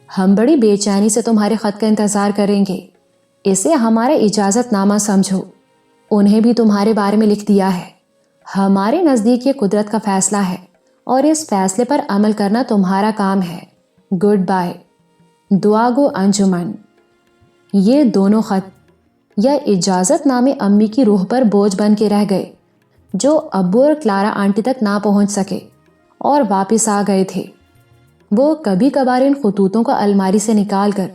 ہم بڑی بے چینی سے تمہارے خط کا انتظار کریں گے، اسے ہمارا اجازت نامہ سمجھو۔ انہیں بھی تمہارے بارے میں لکھ دیا ہے۔ ہمارے نزدیک یہ قدرت کا فیصلہ ہے اور اس فیصلے پر عمل کرنا تمہارا کام ہے۔ گڈ بائے، دعا گو انجمن۔ یہ دونوں خط یا اجازت نامے امی کی روح پر بوجھ بن کے رہ گئے، جو ابو اور کلارا آنٹی تک نہ پہنچ سکے اور واپس آ گئے تھے۔ وہ کبھی کبھار ان خطوطوں کو الماری سے نکال کر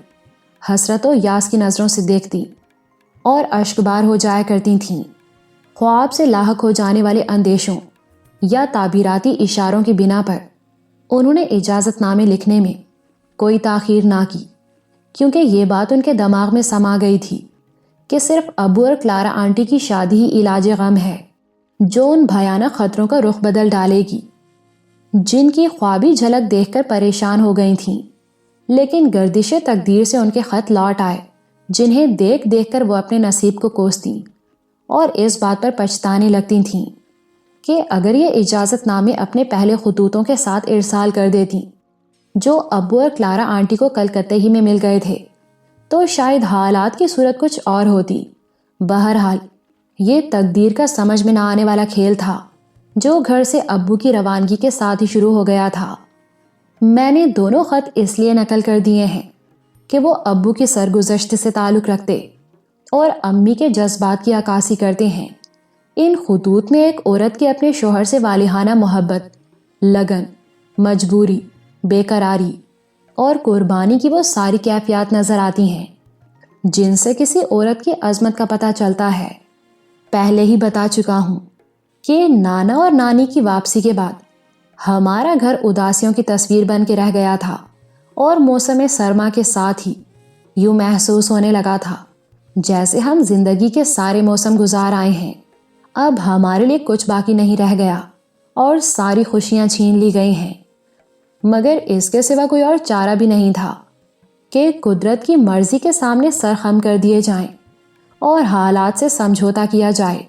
حسرت و یاس کی نظروں سے دیکھتی اور اشکبار ہو جایا کرتی تھیں۔ خواب سے لاحق ہو جانے والے اندیشوں یا تعبیراتی اشاروں کی بنا پر انہوں نے اجازت نامے لکھنے میں کوئی تاخیر نہ کی، کیونکہ یہ بات ان کے دماغ میں سما گئی تھی کہ صرف ابو اور کلارا آنٹی کی شادی ہی علاج غم ہے جو ان بھیانک خطروں کا رخ بدل ڈالے گی، جن کی خوابی جھلک دیکھ کر پریشان ہو گئی تھیں۔ لیکن گردش تقدیر سے ان کے خط لوٹ آئے، جنہیں دیکھ دیکھ کر وہ اپنے نصیب کو کوستیں اور اس بات پر پچھتانے لگتی تھیں کہ اگر یہ اجازت نامے اپنے پہلے خطوطوں کے ساتھ ارسال کر دیتی جو ابو اور کلارا آنٹی کو کلکتہ ہی میں مل گئے تھے، تو شاید حالات کی صورت کچھ اور ہوتی۔ بہرحال یہ تقدیر کا سمجھ میں نہ آنے والا کھیل تھا جو گھر سے ابو کی روانگی کے ساتھ ہی شروع ہو گیا تھا۔ میں نے دونوں خط اس لیے نقل کر دیے ہیں کہ وہ ابو کی سرگزشت سے تعلق رکھتے اور امی کے جذبات کی عکاسی کرتے ہیں۔ ان خطوط میں ایک عورت کے اپنے شوہر سے والہانہ محبت، لگن، مجبوری، بے قراری اور قربانی کی وہ ساری کیفیات نظر آتی ہیں جن سے کسی عورت کی عظمت کا پتہ چلتا ہے۔ پہلے ہی بتا چکا ہوں کہ نانا اور نانی کی واپسی کے بعد ہمارا گھر اداسیوں کی تصویر بن کے رہ گیا تھا اور موسم سرما کے ساتھ ہی یوں محسوس ہونے لگا تھا جیسے ہم زندگی کے سارے موسم گزار آئے ہیں۔ اب ہمارے لیے کچھ باقی نہیں رہ گیا اور ساری خوشیاں چھین لی گئی ہیں، مگر اس کے سوا کوئی اور چارہ بھی نہیں تھا کہ قدرت کی مرضی کے سامنے سر خم کر دیے جائیں اور حالات سے سمجھوتا کیا جائے۔